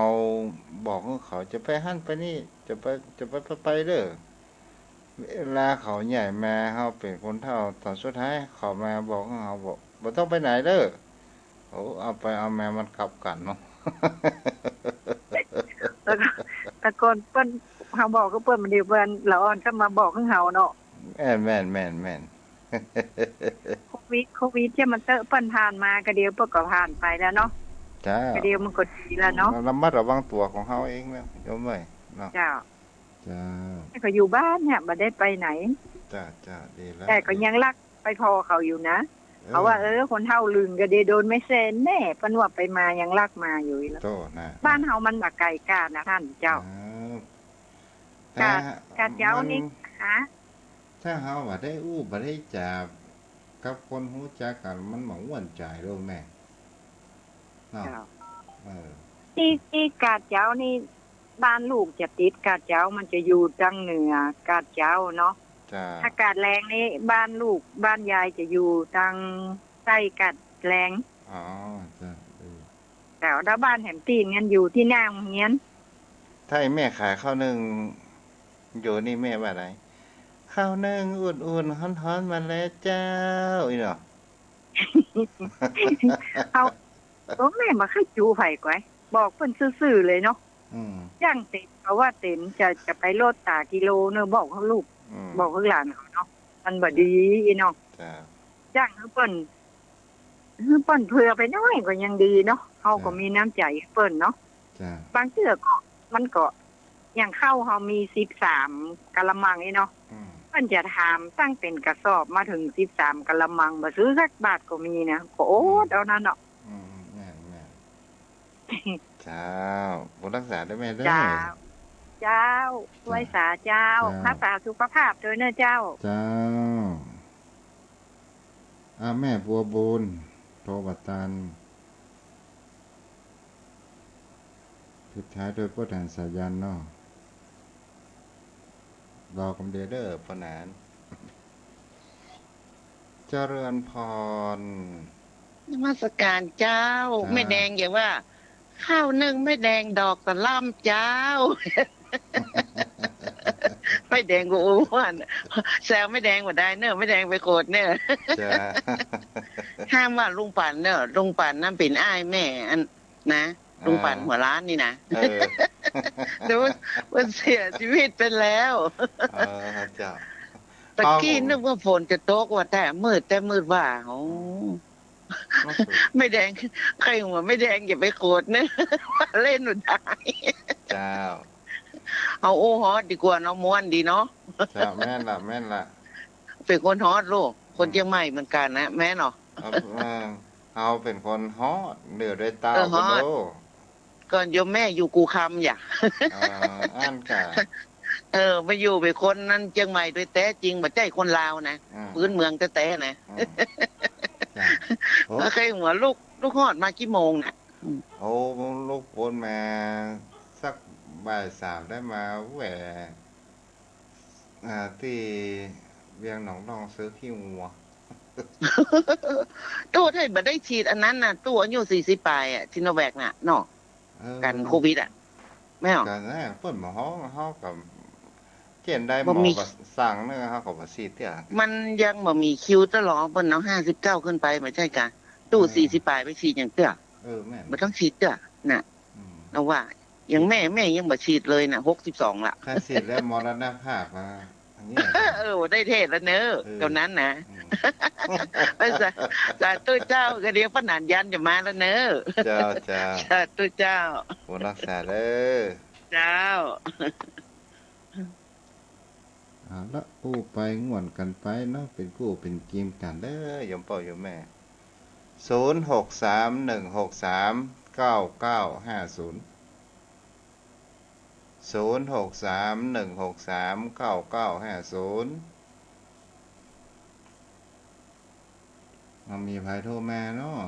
บอกให้เขาจะไปหั่นไปนี่จะไปเด้อเวลาเขาใหญ่มาเฮาเป็นคนเฒ่าตอนสุดท้ายเขามาบอกให้เฮาบอกบ่ต้องไปไหนเด้อโอ้เอาไปเอามามันกลับกันเนาะ แล้วก็ตะโกนเปิ้นเฮาบอกก็เปิ้นมันเดียวเปิ้นละอ่อนก็มาบอกให้เฮาเนาะแม่นโควิดที่มันเตอะเปิ้นผ่านมาก็เดียวเปิ้นก็ผ่านไปแล้วเนาะจ้าก็เดียวมันก็ดีแล้วเนาะระมัดระวังตัวของเฮาเองนะโยมเอ้ยเนาะจ้าจ้าก็อยู่บ้านเนี่ยบ่ได้ไปไหนจ้าดีแล้วแต่ก็ยังรักไปพอเขาอยู่นะเพราะว่าคนเฒ่าลึงก็ได้โดนไม่เซ็นแน่เปิ้นว่าไปมายังรักมาอยู่แล้วบ้านเฮามันบ่ไกลกานะท่านเจ้ากาเจ้านี่ฮะถ้าเฮาบ่ได้อู้บ่ได้จับกับคนรู้จักกันมันบ่ม่วนใจโลกแม่เนาะที่กาเจ้านี่บ้านลูกจะติดกาเจ้ามันจะอยู่ทางเหนือกาเจ้าเนาะอากาศแรงนี่บ้านลูกบ้านยายจะอยู่ทางใต้กาดแรงอ๋อจ้ะแต่ว่าบ้านแหมตีนงั้นอยู่ที่หน้าโรงเรียนถ้าแม่ขายข้าวนึ่งอยู่นี่แม่ว่าไดข้าวนึ่งอุ่นๆร้อนๆมาแล้วเจ้าอีเนาะเอาแม่มาให้จูไผก่อยบอกเพิ่นซื่อๆเลยเนาะย่างเต็มเพราะว่าเต็มจะไปโลดตากิโลเนอะบอกเขาลูกบอกเขาหลานเขาเนาะมันบ่ดีอีเนาะจ้างเพิ่นเผื่อไปน้อยก็ยังดีเนาะเฮาก็มีน้ำใจเพิ่นเนาะบางเทื่อก็มันก็อย่างข้าวเฮามี13กะละมังนี่เนาะเพิ่นจะถามตั้งเป็นกระสอบมาถึง13กะละมังบ่ซื้อสักบาทก็มีนะก็โอ้เอานั่นเนาะเจ้าบุญรักษาได้ไหมเด้อเจ้าไว้สาเจ้ารักษาสุขภาพด้วยเนอะเจ้าแม่บัวบุญโทบัตันสุดท้ายโดยผู้แทนสายันเนาะรอกำเดียเด้อพนานเจริญพรนมัสการเจ้าไม่แดงอย่าว่าข้าวนึ่งไม่แดงดอกตะล่ำเจ้าไม่แดงกูอ้วนแซวไม่แดงกว่าได้เนอะไม่แดงไปโกรธเนอะห้ามว่าลุงปั่นเนอะลุงปั่นนั่นเป็นอ้ายแม่อันนะลุงปั่นหัวร้านนี่นะแต่ว่าเสียชีวิตไปแล้วเจ้าตะกี้นึกว่าฝนจะตกว่าแต่มืดว่าโอ้ไม่แดงใครหัวไม่แดงอย่าไปโกรธเนอะเล่นหนุนได้เจ้าเอาโอ้ฮอตดีกว่าเนาะม้วนดีเนาะเจ้าแม่นละเป็นคนฮอตลูกคนเชียงใหม่เหมือนกันนะแม่เนาะเอาเป็นคนฮอตเดือดด้วยตาฮอตก่อนโยมแม่อยู่กูคำอย่าอ่านค่ะมาอยู่เป็นคนนั้นเชียงใหม่ด้วยแท้จริงบ่ใจคนลาวนะพื้นเมืองแท้ๆนะเคยหัวลูกฮอดมากี่โมงน่ะโอ้ลูกปนมาสักบ่าย3ได้มาแหวที่เวียงหนองรองซื้อขี้งัวตู้ถ้าบ่ได้ฉีดอันนั้นน่ะตู้อายุ40ปลายอ่ะซิโนแวคน่ะเนาะกันโควิดอ่ะแม่กันนะเปิ้นบ่ฮ้องกับเจนได้หมอก็สั่งเด้อเฮาก็บ่ฉีดเด้อมันยังบ่มีคิวตลอดเปิ้นเนาะ59ขึ้นไปไม่ใช่กะตู้40ปลายไปฉีดหยังเด้อแม่บ่ต้องฉีดเด้อน่ะเอาว่ายังแม่ยังบ่ฉีดเลยน่ะ62ล่ะถ้าฉีดแล้วมรณภาพอันนี้ได้เทศแล้วเนอะตอนนั้นนะสาธุเจ้าก็เดี๋ยวพระนานยันจะมาแล้วเนอะเจ้าสาธุเจ้าบุญรักษาเด้อเจ้าแล้วกู้ไปง่วนกันไปเนาะเป็นกู้เป็นกีมกันเด้อยมพ่อยมแม่0631639950 0631639950มันมีภัยโทรมาเนาะ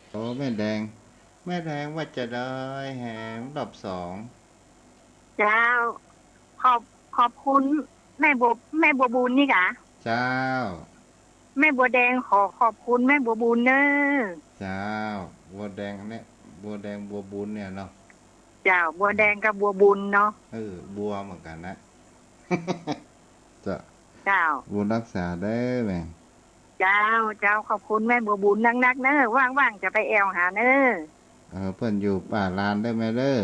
โอ้แม่แดงว่าจะได้แหมรอบสองเจ้าขอบคุณแม่บัวบุญนี่กะเจ้าแม่บัวแดงขอบคุณแม่บัวบุญเนอะเจ้าบัวแดงเนี่ยบัวแดงบัวบุญเนี่ยเนาะเจ้าบัวแดงกับบัวบุญเนาะบัวเหมือนกันนะเจ้าบุญรักษาได้ไหมเจ้าขอบคุณแม่บัวบุญนักๆเนอะว่างๆจะไปแอวหาเนอะเพิ่นอยู่ป่าลานได้ไหมเด้อ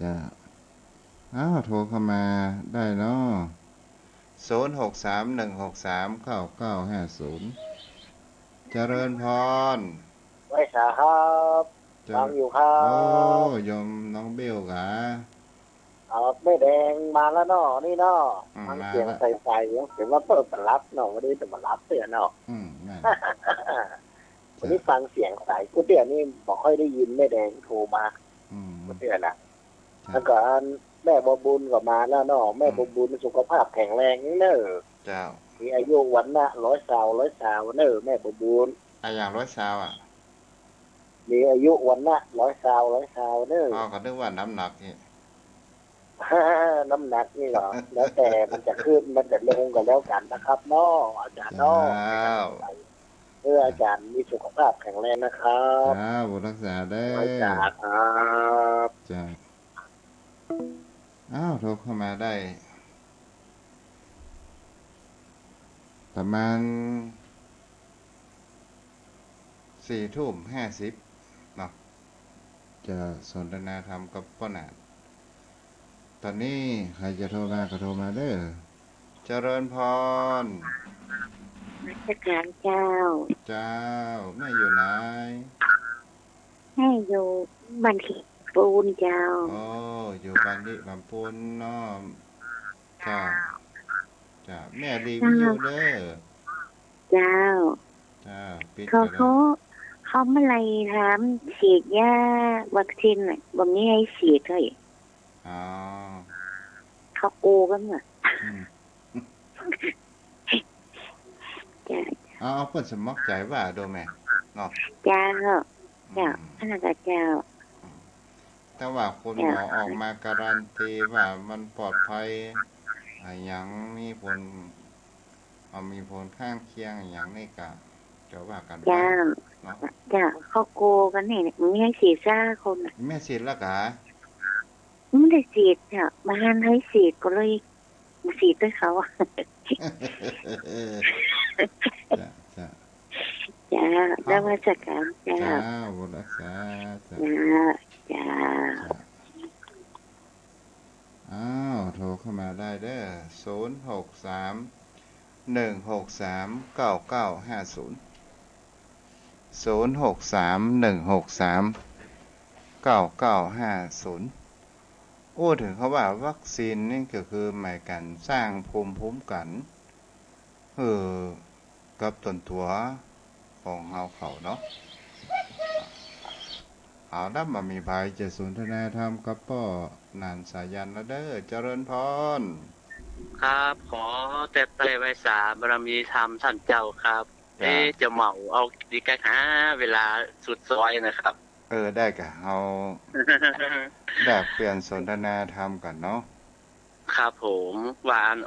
จ้าโทรเข้ามาได้เนาะ0631639950เจริญพรไว้สาครับฟังอยู่ครับโอ้ยมน้องเบลกะแม่แดงมาแล้วเนาะนี่เนาะฟังเสียงใสๆเห็นว่าเปิดมารับเนาะวันนี้จะมารับเตือนเนาะวันนี้ฟังเสียงใสกูเตือนนี่บอกค่อยได้ยินแม่แดงโทรมากูเตือนนะแล้วก็แม่บัวบุญก็มาแล้วเนาะแม่บัวบุญสุขภาพแข็งแรงเนอะเจ้ามีอายุวันละ100 สาวเนอะแม่บัวบุญอย่าง100 สาวมีอายุวันละ100 สาวเนอะก็นึกว่าน้ำหนักนี่น้ำหนักนี่เหรอแล้วแต่มันจะขึ้นมันจะลงกันแล้วกันนะครับเนาะอาจารย์เนาะเพื่ออาจารย์มีสุขภาพแข็งแรงนะครับบุญรักษาได้อาจารย์ครับจ้าโทรเข้ามาได้ประมาณ4:50เนาะจะสนทนาธรรมกับป้าหนาตอนนี้ใครจะโทรมาก็โทรมาเด้อเจริญพรราชการเจ้าแม่อยู่ไหนแม่อยู่บ้านที่ปูนเจ้าอยู่บ้านที่ลำปูนเนาะจ้าแม่รีวิวเด้อเจ้าปิดเขาเมื่อไรถามฉีดยาวัคซีนบ่มีให้ฉีดเลยเขาโกกันเหรอเพิ่นสมัครใจว่าโดแม่เนาะเจ้าอันนั้นก็เจ้าแต่ว่าคนหมอออกมาการันตีว่ามันปลอดภัยอย่างมีผลข้างเคียงอย่างนี้ก็จะว่ากันเจ้าเขาโกกันนี่มีให้ฉีดซ่าคนแม่ฉีดแล้วกะไม่ได้ฉีดเนี่ยมาให้ฉีดก็เลยมาฉีดด้วยเขาจ้าแล้วมาจัดการจ้าบุญรักษาจ้าโทรเข้ามาได้เด้อ0631639950 0631639950ถึงเขาว่าวัคซีนนี่ก็คือหมายกันสร้างภูมิคุ้มกันกับตนตัวของเขาเนาะถ้ามามีภัยจะสนทนาธรรมกับป้อนานสายันแล้วเด้อเจริญพรครับขอแต่ไตรไวสาบารมีธรรมท่านเจ้าครับจะเหมาเอาดีกันหาเวลาสุดซอยนะครับได้กะเอาแบบเปลี่ยนสนทนาธรรมกันเนาะครับผมวาน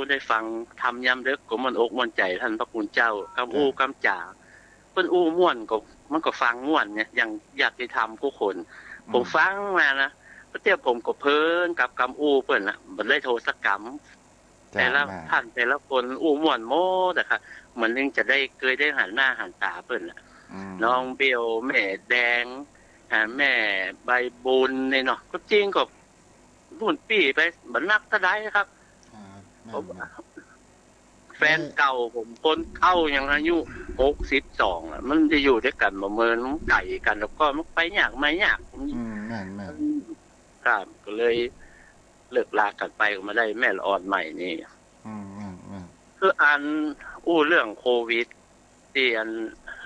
ได้ฟังทำยำเด็กก็มันอกมันใจท่านพระคุณเจ้าคำคำจ่าเพิ่นม่วนก็มันก็ฟังม่วนเนี่ยอย่างอยากจะทำผู้คนผมฟังมานะเทียบผมก็เพิ่นกับคำเพิ่นน่ะมันได้โทรสักกำแต่ละท่านแต่ละคนม่วนโมดอะค่ะเหมือนนึงจะได้เคยได้หันหน้าหันตาเพิ่นน่ะน้องเบลแม่แดงแม่ใบบุญเนี่ยเนาะก็จริงก็รุ่นปีไปเหมือนนักทนายครับแฟนเก่าผมคนเข้ายังอายุ62มันจะอยู่ด้วยกันบ่เมินไก่กันแล้วก็มันไปยากไม่ยากครับก็เลยเลิกลากันไปก็มาได้แม่ละอ่อนใหม่นี่คือเรื่องโควิดที่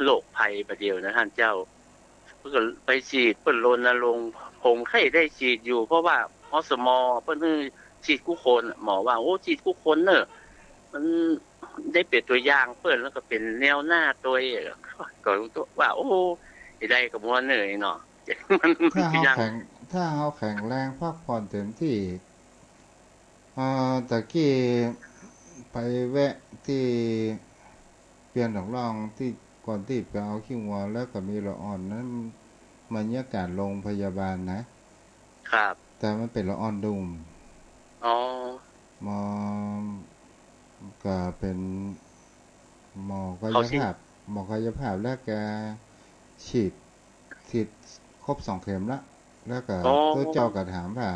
โรคภัยประเดี๋ยวนะท่านเจ้า เพิ่นก็ไปฉีดเพิ่นรณรงค์ผมเคยได้ฉีดอยู่เพราะว่าอสมเพิ่นคือฉีดกู้คนหมอว่าโอ้ฉีดกู้คนเนอะมันได้เป็นตัวอย่างเพิ่นแล้วก็เป็นแนวหน้าตัวเองก็ว่าโอ้ได้กับมัวเหนื่อยเนาะมันถ้าเฮาแข็งแรงพักผ่อนเต็มที่ตะกี้ไปแวะที่เปลี่ยนของรองที่ก่อนที่ไปเอาขี้วัวแล้วก็มีละอ่อนนั้นบรรยากาศโรงพยาบาลนะครับแต่มันเป็นละอ่อนดุมอ๋อก็เป็นหมอกายภาพแล้วแกฉีดครบ2เข็มแล้วก็ตัวเจ้าก็ถามว่า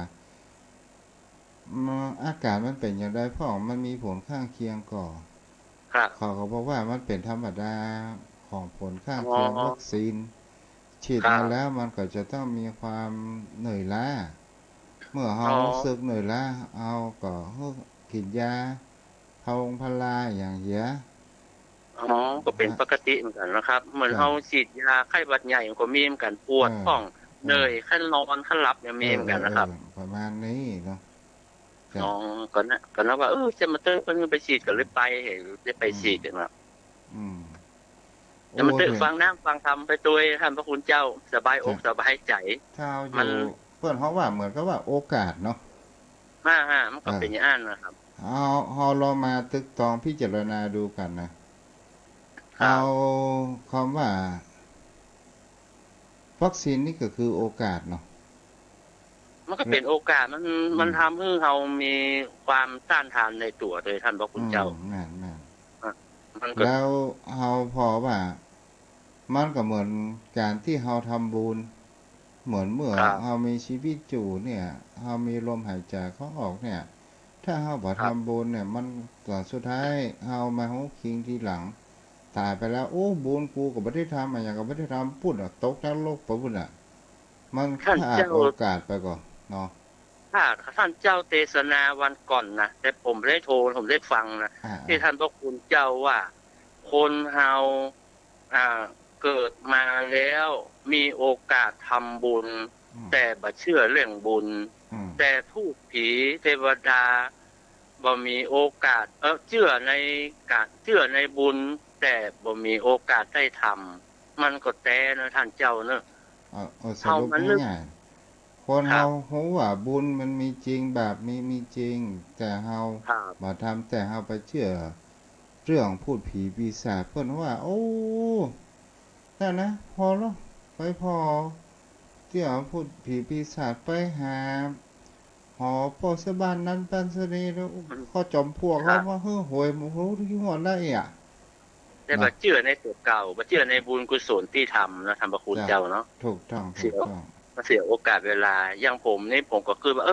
อาการมันเป็นอย่างไรพ่อมันมีผลข้างเคียงก่อเขาก็บอกว่ามันเป็นธรรมดาของผลข้างเคียงวัคซีนฉีดมาแล้วมันก็จะต้องมีความเหนื่อยล้าเมื่อเรารู้สึกเหนื่อยล้าเอาก็กินยาพาราอย่างเงี้ยก็เป็นปกติเหมือนกันนะครับเหมือนเราฉีดยาไข้หวัดใหญ่ก็มีเหมือนกันปวดท้องเหนื่อยขั้นนอนขั้นหลับเนี่ยมีเหมือนกันนะครับประมาณนี้เนาะก่อนนะว่าจะมาเติมเพิ่นไปฉีดก็เลยไปได้ไปฉีดนะครับจะมาเติมฟังน้ำฟังธรรมไปตัวท่านพระคุณเจ้าสบายอกสบายใจมันเพิ่นเฮาว่าเหมือนกับว่าโอกาสเนาะมันก็เป็นอย่างนั้นนะครับเฮาลองมาตึกตองพิจารณาดูกันนะเอาคำว่าวัคซีนนี่ก็คือโอกาสเนาะมันก็เป็นโอกาสมันทำให้เรามีความต้านทานในตัวโดยท่านพระคุณเจ้าแล้วเฮาพอว่ามันก็เหมือนการที่เฮาทำบุญเหมือนเมื่อเฮามีชีวิตอยู่เนี่ยเฮามีลมหายใจเข้าออกเนี่ยถ้าเฮาบ่ทำบุญเนี่ยมันตอนสุดท้ายเฮามาฮู้คิงทีหลังตายไปแล้วโอ้บุญกูก็บ่ได้ทำอย่างก็บ่ได้ทำพุ่นตกนรกไปพุ่นมันขาดโอกาสไปก่อนเนาะท่านเจ้าเทศนาวันก่อนนะแต่ผมได้ฟังนะที่ท่านพระคุณเจ้าว่าคนเฮาเกิดมาแล้วมีโอกาสทำบุญแต่บ่เชื่อเรื่องบุญแต่ทูตผีเทวดาบ่มีโอกาสเชื่อในบุญแต่บ่มีโอกาสได้ทำมันก็แต่นะท่านเจ้าเนอะสรุปง่ายๆคนเฮาฮู้ว่าบุญมันมีจริงแบบมีจริงแต่เฮาบ่ทำแต่เฮาไปเชื่อเรื่องพูดผีปีศาจเพิ่นว่าโอ้นั่นนะพอแล้วไปพอเที่ยวพูดผีปีศาจไปหาหอปอสบ้านนั้นปันสนีแล้วเขาจอมพวกเขาว่าเฮ้อหวยบ่รู้ที่หัวได้แต่บ่เชื่อในตัวเก่าบ่เชื่อในบุญกุศลที่ทำนะท่านพระคุณเจ้าเนาะถูกต้องเสียโอกาสเวลาอย่างผมนี่ผมก็คือว่า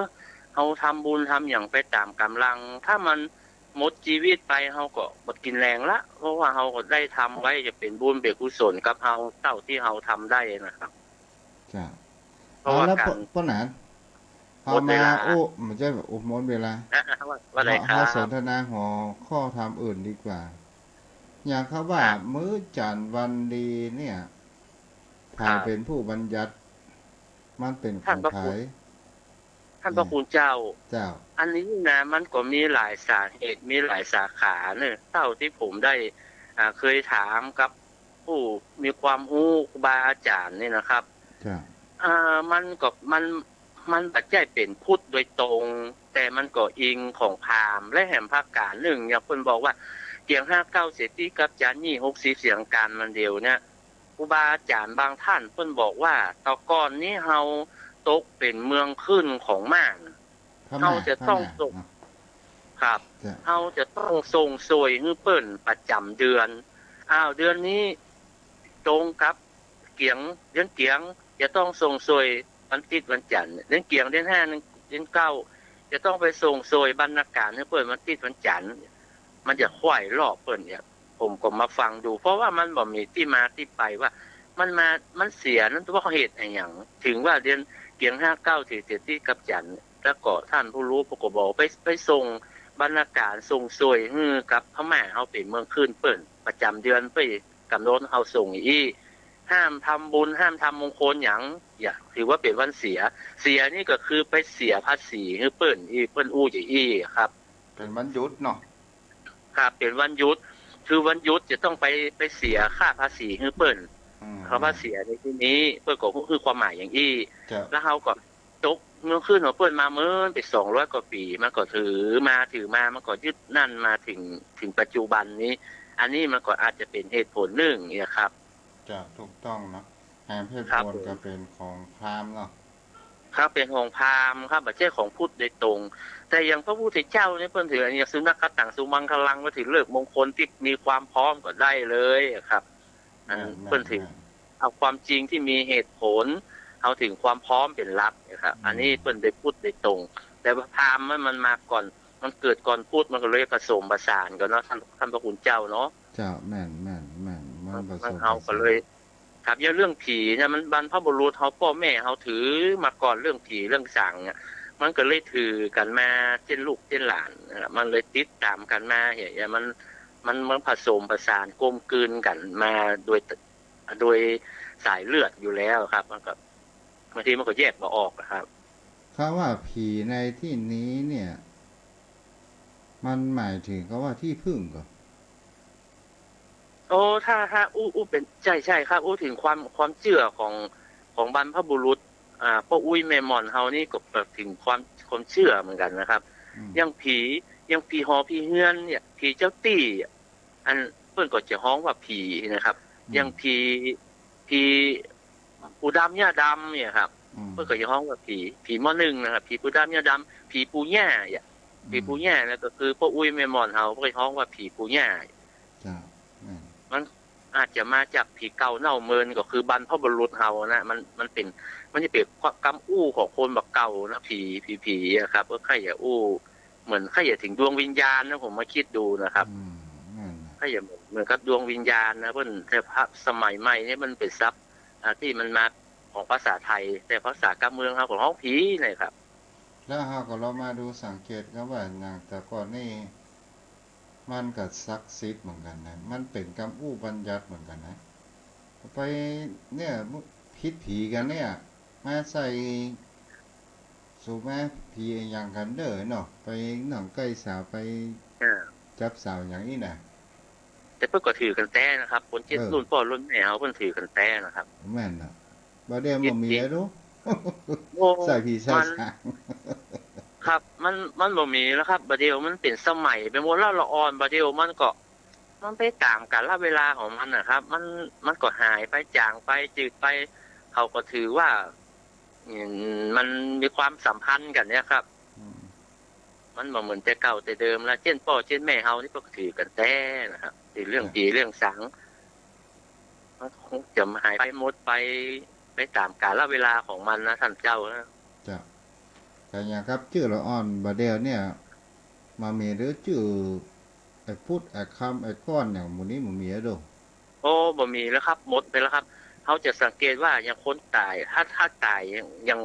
เฮาทำบุญทำอย่างไปตามกำลังถ้ามันหมดชีวิตไปเฮาก็บ่กินแรงละเพราะว่าเฮาก็ได้ทำไว้จะเป็นบุญเป็นกุศลกับเฮาเท่าที่เฮาทำได้นะครับจ้ะเพราะว่าการป้อหนานเฮามามันจะหมดเวลาว่าได้ครับเฮาสนทนาหัวข้อธรรมอื่นดีกว่าอย่างเขาว่ามื้อจันทร์วันดีเนี่ยใครเป็นผู้บัญญัติมันเป็นของใครท่านพระคุณเจ้าอันนี้นะมันก็มีหลายสาเหตุมีหลายสาขาเนี่ยเท่าที่ผมได้เคยถามกับผู้มีความรู้ครูบาอาจารย์นี่นะครับมันก็มันปัจจัยเป็นพุทธโดยตรงแต่มันก็อิงของพราหมณ์และแห่งภาคการหนึ่งอย่างเพิ่นบอกว่าเกียง59เศรษฐีกับจานนี่60เสียงการมันเดียวเนี่ยครูบาอาจารย์บางท่านเพิ่นบอกว่าตะก่อนนี้เฮาตกเป็นเมืองขึ้นของม่านเฮาจะต้องส่งครับเฮาจะต้องส่งสวยให้เปิ้นประจำเดือนเดือนนี้ตรงกับเกียงเดือนเกียงจะต้องส่งสวยวันติดวันจันทร์เดือนเกียงเดือน5เดือน9จะต้องไปส่งสวยบรรณาการให้เปิ้นวันติดวันจันทร์มันจะค่อยรอบเปิ้นเนี่ยผมก็มาฟังดูเพราะว่ามันบ่มีที่มาที่ไปว่ามันเสียนั้นว่าเหตุอะไรอย่างถึงว่าเดือนเกียง59ที่เศรษฐีกับจันทร์แล้วก็ท่านผู้รู้ก็บอกไปส่งบรรณาการส่งสวยฮือกับพม่าเฮาเป็นเมืองขึ้นเปิ้นประจำเดือนไปกำหนดเฮาส่งอี ห้ามทำบุญห้ามทำมงคลอย่างถือว่าเป็นวันเสียนี่ก็คือไปเสียภาษีให้เปิ้นอู้จะครับเป็นวันหยุดเนาะครับเป็นวันหยุดคือวันหยุดจะต้องไปเสียค่าภาษีให้เปิ้นคำว่าเสียในที่นี้เปิ้นก็คือความหมายอย่างแล้วเขาก็ตกเมื่อขึ้นของเปิ้นมาเมื่อไป200 กว่าปีมันก็ถือมามันก็ยึดนั่นมาถึงปัจจุบันนี้อันนี้มันก็อาจจะเป็นเหตุผลหนึ่งเนี่ยครับจะถูกต้องเนาะแห่งเพศผลก็เป็นของพราหมณ์เนาะครับเป็นของพราหมณ์ครับไม่ใช่ของพุทธโดยตรงแต่อย่างพระพุทธเจ้าเนี่ยเพิ่นถืออันนี้สุนัขตังสุมังคลังก็ถือเลิกมงคลที่มีความพร้อมก็ได้เลยครับเพิ่นถือเอาความจริงที่มีเหตุผลเอาถึงความพร้อมเป็นหลักนะครับอันนี้เพิ่นได้พูดโดยตรงแต่ว่าพราหมณ์มันมาก่อนมันเกิดก่อนพูดมันก็เลยผสมผสานกันเนาะท่านพระคุณเจ้าเนาะเจ้าแม่นมันผสมเอาก็เลยครับอย่างเรื่องผีเนี่ยมันบรรพบุรุษเฮาพ่อแม่เฮาถือมาก่อนเรื่องผีเรื่องสางเนี่ยมันก็เลยถือกันมาเช่นลูกเช่นหลานมันเลยติดตามกันมาอย่างมันผสมผสานกลมกลืนกันมาโดยสายเลือดอยู่แล้วครับมันก็บางทีมันก็แยกบ่ออกครับคำว่าผีในที่นี้เนี่ยมันหมายถึงก็ว่าที่พึ่งก็โอ้ถ้าอู้เป็นใช่ครับอู้ถึงความเชื่อของบรรพบุรุษพ่ออุ้ยแม่หม่อนเฮานี่ก็ถึงความเชื่อเหมือนกันนะครับอย่างผีหอผีเฮือนเนี่ยผีเจ้าตี้อันเพิ่นก็จะฮ้องว่าผีนะครับอย่างผีปูดำย่าดำเนี่ยครับเพิ่นก็จะฮ้องว่าผีมอนึงนะครับผีปูดำย่าดำผีปูย่าผีปูย่านั่นก็คือพ่ออุ้ยแม่หม่อนเฮาก็ฮ้องว่าผีปูย่ามันอาจจะมาจากผีเก่าเน่าเมินก็คือบรรพบุรุษเฮานะมันจะเป็นกรรมอู้ของคนแบบเก่านะผีครับก็ใครอย่าอู้เหมือนใครอย่าถึงดวงวิญญาณนะผมมาคิดดูนะครับใครอย่าเหมือนกับดวงวิญญาณนะเพิ่นแต่พระสมัยใหม่นี่มันเป็นทรัพย์ที่มันมาของภาษาไทยแต่ภาษากลางเมืองเฮาของเฮาผีนะครับแล้วเฮาก็เรามาดูสังเกตก็ว่าอย่างแต่ก่อนนี่มันก็ศักดิ์สิทธิ์เหมือนกันนะมันเป็นคำอู้บัญญัติเหมือนกันนะไปเนี่ยพิษผีกันเนี่ยมาใส่สูบแม่ผีอย่างกันเด้อเนาะไปหนังใกล้สาวไปจับสาวอย่างนี้นะแต่เพิ่นก็ถือกันแท้นะครับคนเจ็ดรุ่นพ่อรุ่นแม่เฮาเพิ่นถือกันแท้นะครับแม่นน่ะบ่ได้บ่มีแล้วใส่ผีใส่ช้างครับมันบ่มีแล้วครับบัดเดียวมันเป็นสมัยไปหมดแล้วละอ่อนบัดเดียวมันไปตามกาลเวลาของมันนะครับมันก็หายไปจางไปจืดไปเขาก็ถือว่ามันมีความสัมพันธ์กันเนี่ยครับมันบ่เหมือนแต่เก่าแต่เดิมแล้วเช่นพ่อเช่นแม่เฮานี่ก็ถือกันแท้นะครับเรื่องผีเรื่องสังมันคงจะหายไปหมดไปตามกาลเวลาของมันนะท่านเจ้านะจ้ะแต่อย่างครับชื่อละอ่อนบัดเดียวเนี่ยมามีหรือชื่อไอ้พุทธไอ้คำไอ้ก้อนอย่างหมู่นี้บ่มีแล้วดโอ้บ่มีแล้วครับหมดไปแล้วครับเขาจะสังเกตว่าอย่างคนตายถ้าตายอย่าง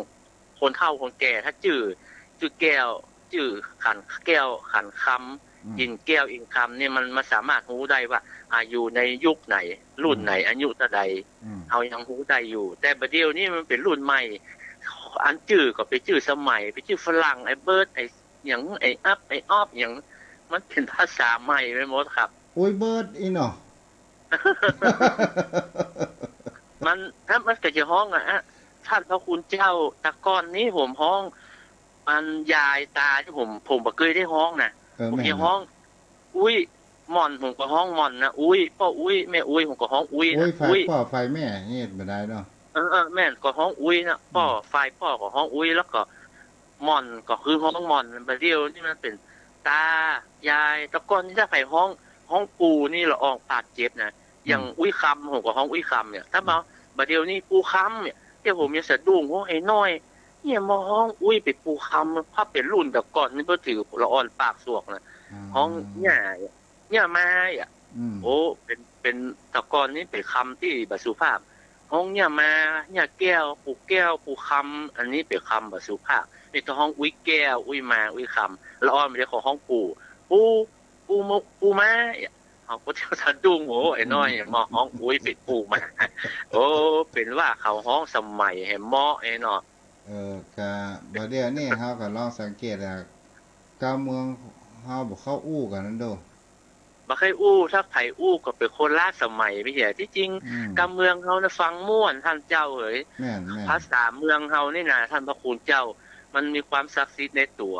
คนเฒ่าคนแก่ถ้าจื่อแก้วจื่อขันแก้วขันคำยินแก้วอินคำเนี่ยมันสามารถรู้ได้ว่าอายุในยุคไหนรุ่นไหนอายุเท่าใดเอายังรู้ได้อยู่แต่บัดเดี๋ยวนี้มันเป็นรุ่นใหม่อันจื่อก็ไปจื่อสมัยไปจื่อฝรั่งไอ้เบิร์ดไอ้อย่างไอ้อัพไอ้ออฟอย่างมันเป็นภาษาใหม่ไปหมดครับโอ้ยเบิร์ดอีเนาะมันถ้ามันก็จะฮ้องท่านพระคุณเจ้าตะก้อนนี้ผมฮ้องมันยายตาที่ผมบ่เคยได้ฮ้องนะผมจะฮ้องอุ้ยม่อนผมก็ฮ้องม่อนนะอุ้ยพ่ออุ้ยแม่อุ้ยผมก็ฮ้องอุ้ยนะอุ้ยพ่อไฟแม่เฮ็ดบ่ได้เนาะแม่นก็ฮ้องอุ้ยนะพ่อไฟพ่อก็ฮ้องอุ้ยแล้วก็ม่อนก็คือฮ้องม่อนบัดเดียวนี่มันเป็นตายายตะก้อนที่ถ้าใครฮ้องปูนี่ละอองปาดเจ็บนะอย่างอุ้ยคำผมก็ฮ้องอุ้ยคำเนี่ยถ้ามาบัดเดียวนี่ปูคำเนี่ยที่ผมจะสะดุ้งว่าไอ้น้อยเนี่ยมาฮ้องอุ้ยไปปูคำถ้าเป็นรุ่นแต่ก่อนนี่ก็ถือละอ่อนปากสวกนะฮ้องเนี่ยมาโอ้เป็นตะกอนนี่เป็นคำที่บสุภาพฮ้องเนี่ยมาเนี่ยแก้วปูคำอันนี้เป็นคำบสุภาพนี่ต้องฮ้องอุ้ยแก้วอุ้ยมาอุ้ยคำละอ่อนไม่ได้ขอฮ้องปูมา เขาก็เที่ยวสะดุ้งโอ้ไอ้น้อยหมอห้องอุ้ยปิดปูมาโอ้เป็นว่าเขาห้องสมัยแห่หมอไอ้เนาะก็บ่เดี๋ยวนี้เฮาก็ลองสังเกตอ่ะการเมืองเฮาบ่เข้าอู้กันนั่นโดบ่เคยอู้ถ้าไผอู้ก็เป็นคนล่าสมัยไม่ใช่ที่จริงการเมืองเฮาน่ะฟังม่วนท่านเจ้าเอ้ยภาษาเมืองเฮานี่นะท่านพระคุณเจ้ามันมีความศักดิ์สิทธิ์ในตั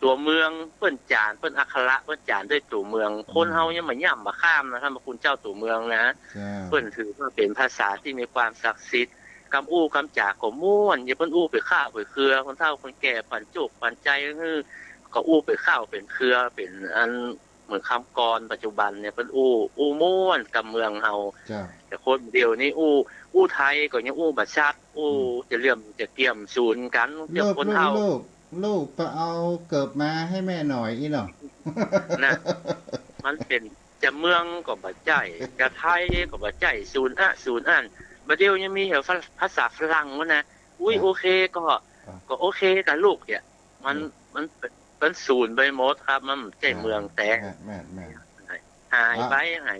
วเมืองเปิ้นจานเปิ้นอักขระเปิ้นจานด้วยตัวเมืองคนเฮายังบ่ย่ำบ่ข้ามนะท่านพระคุณเจ้าตัวเมืองนะเปิ้นถือว่าเป็นภาษาที่มีความศักดิ์สิทธิ์คำอู้คำจากก็ม่วนอย่าเพิ่นอู้ไปข้าวไปเครือคนเฒ่าคนแก่ปั่นจุกปั่นใจก็อู้ไปข้าวเป็นเครือเป็นอันเหมือนคำกรปัจจุบันเนี่ยเพิ่นอู้ม่วนกับเมืองเฮาแต่คนเดียวนี่อู้ไทยก็ยังอู้บ่ชัดอู้จะเลื่อมจะเกี่ยมศูนย์กันเดี๋ยวคนเฮาลูกไปเอาเกิบมาให้แม่หน่อยอีเนาะนะมันเป็นจะเมืองก็บ่ใจจะไทยก็บ่ใจศูนย์อันบัดเดียวยังมีภาษาฝรั่งวะนะอุ้ยโอเคก็โอเคกับลูกเนี่ยมันศูนย์ไปหมดครับมันใจเมืองแตกหาย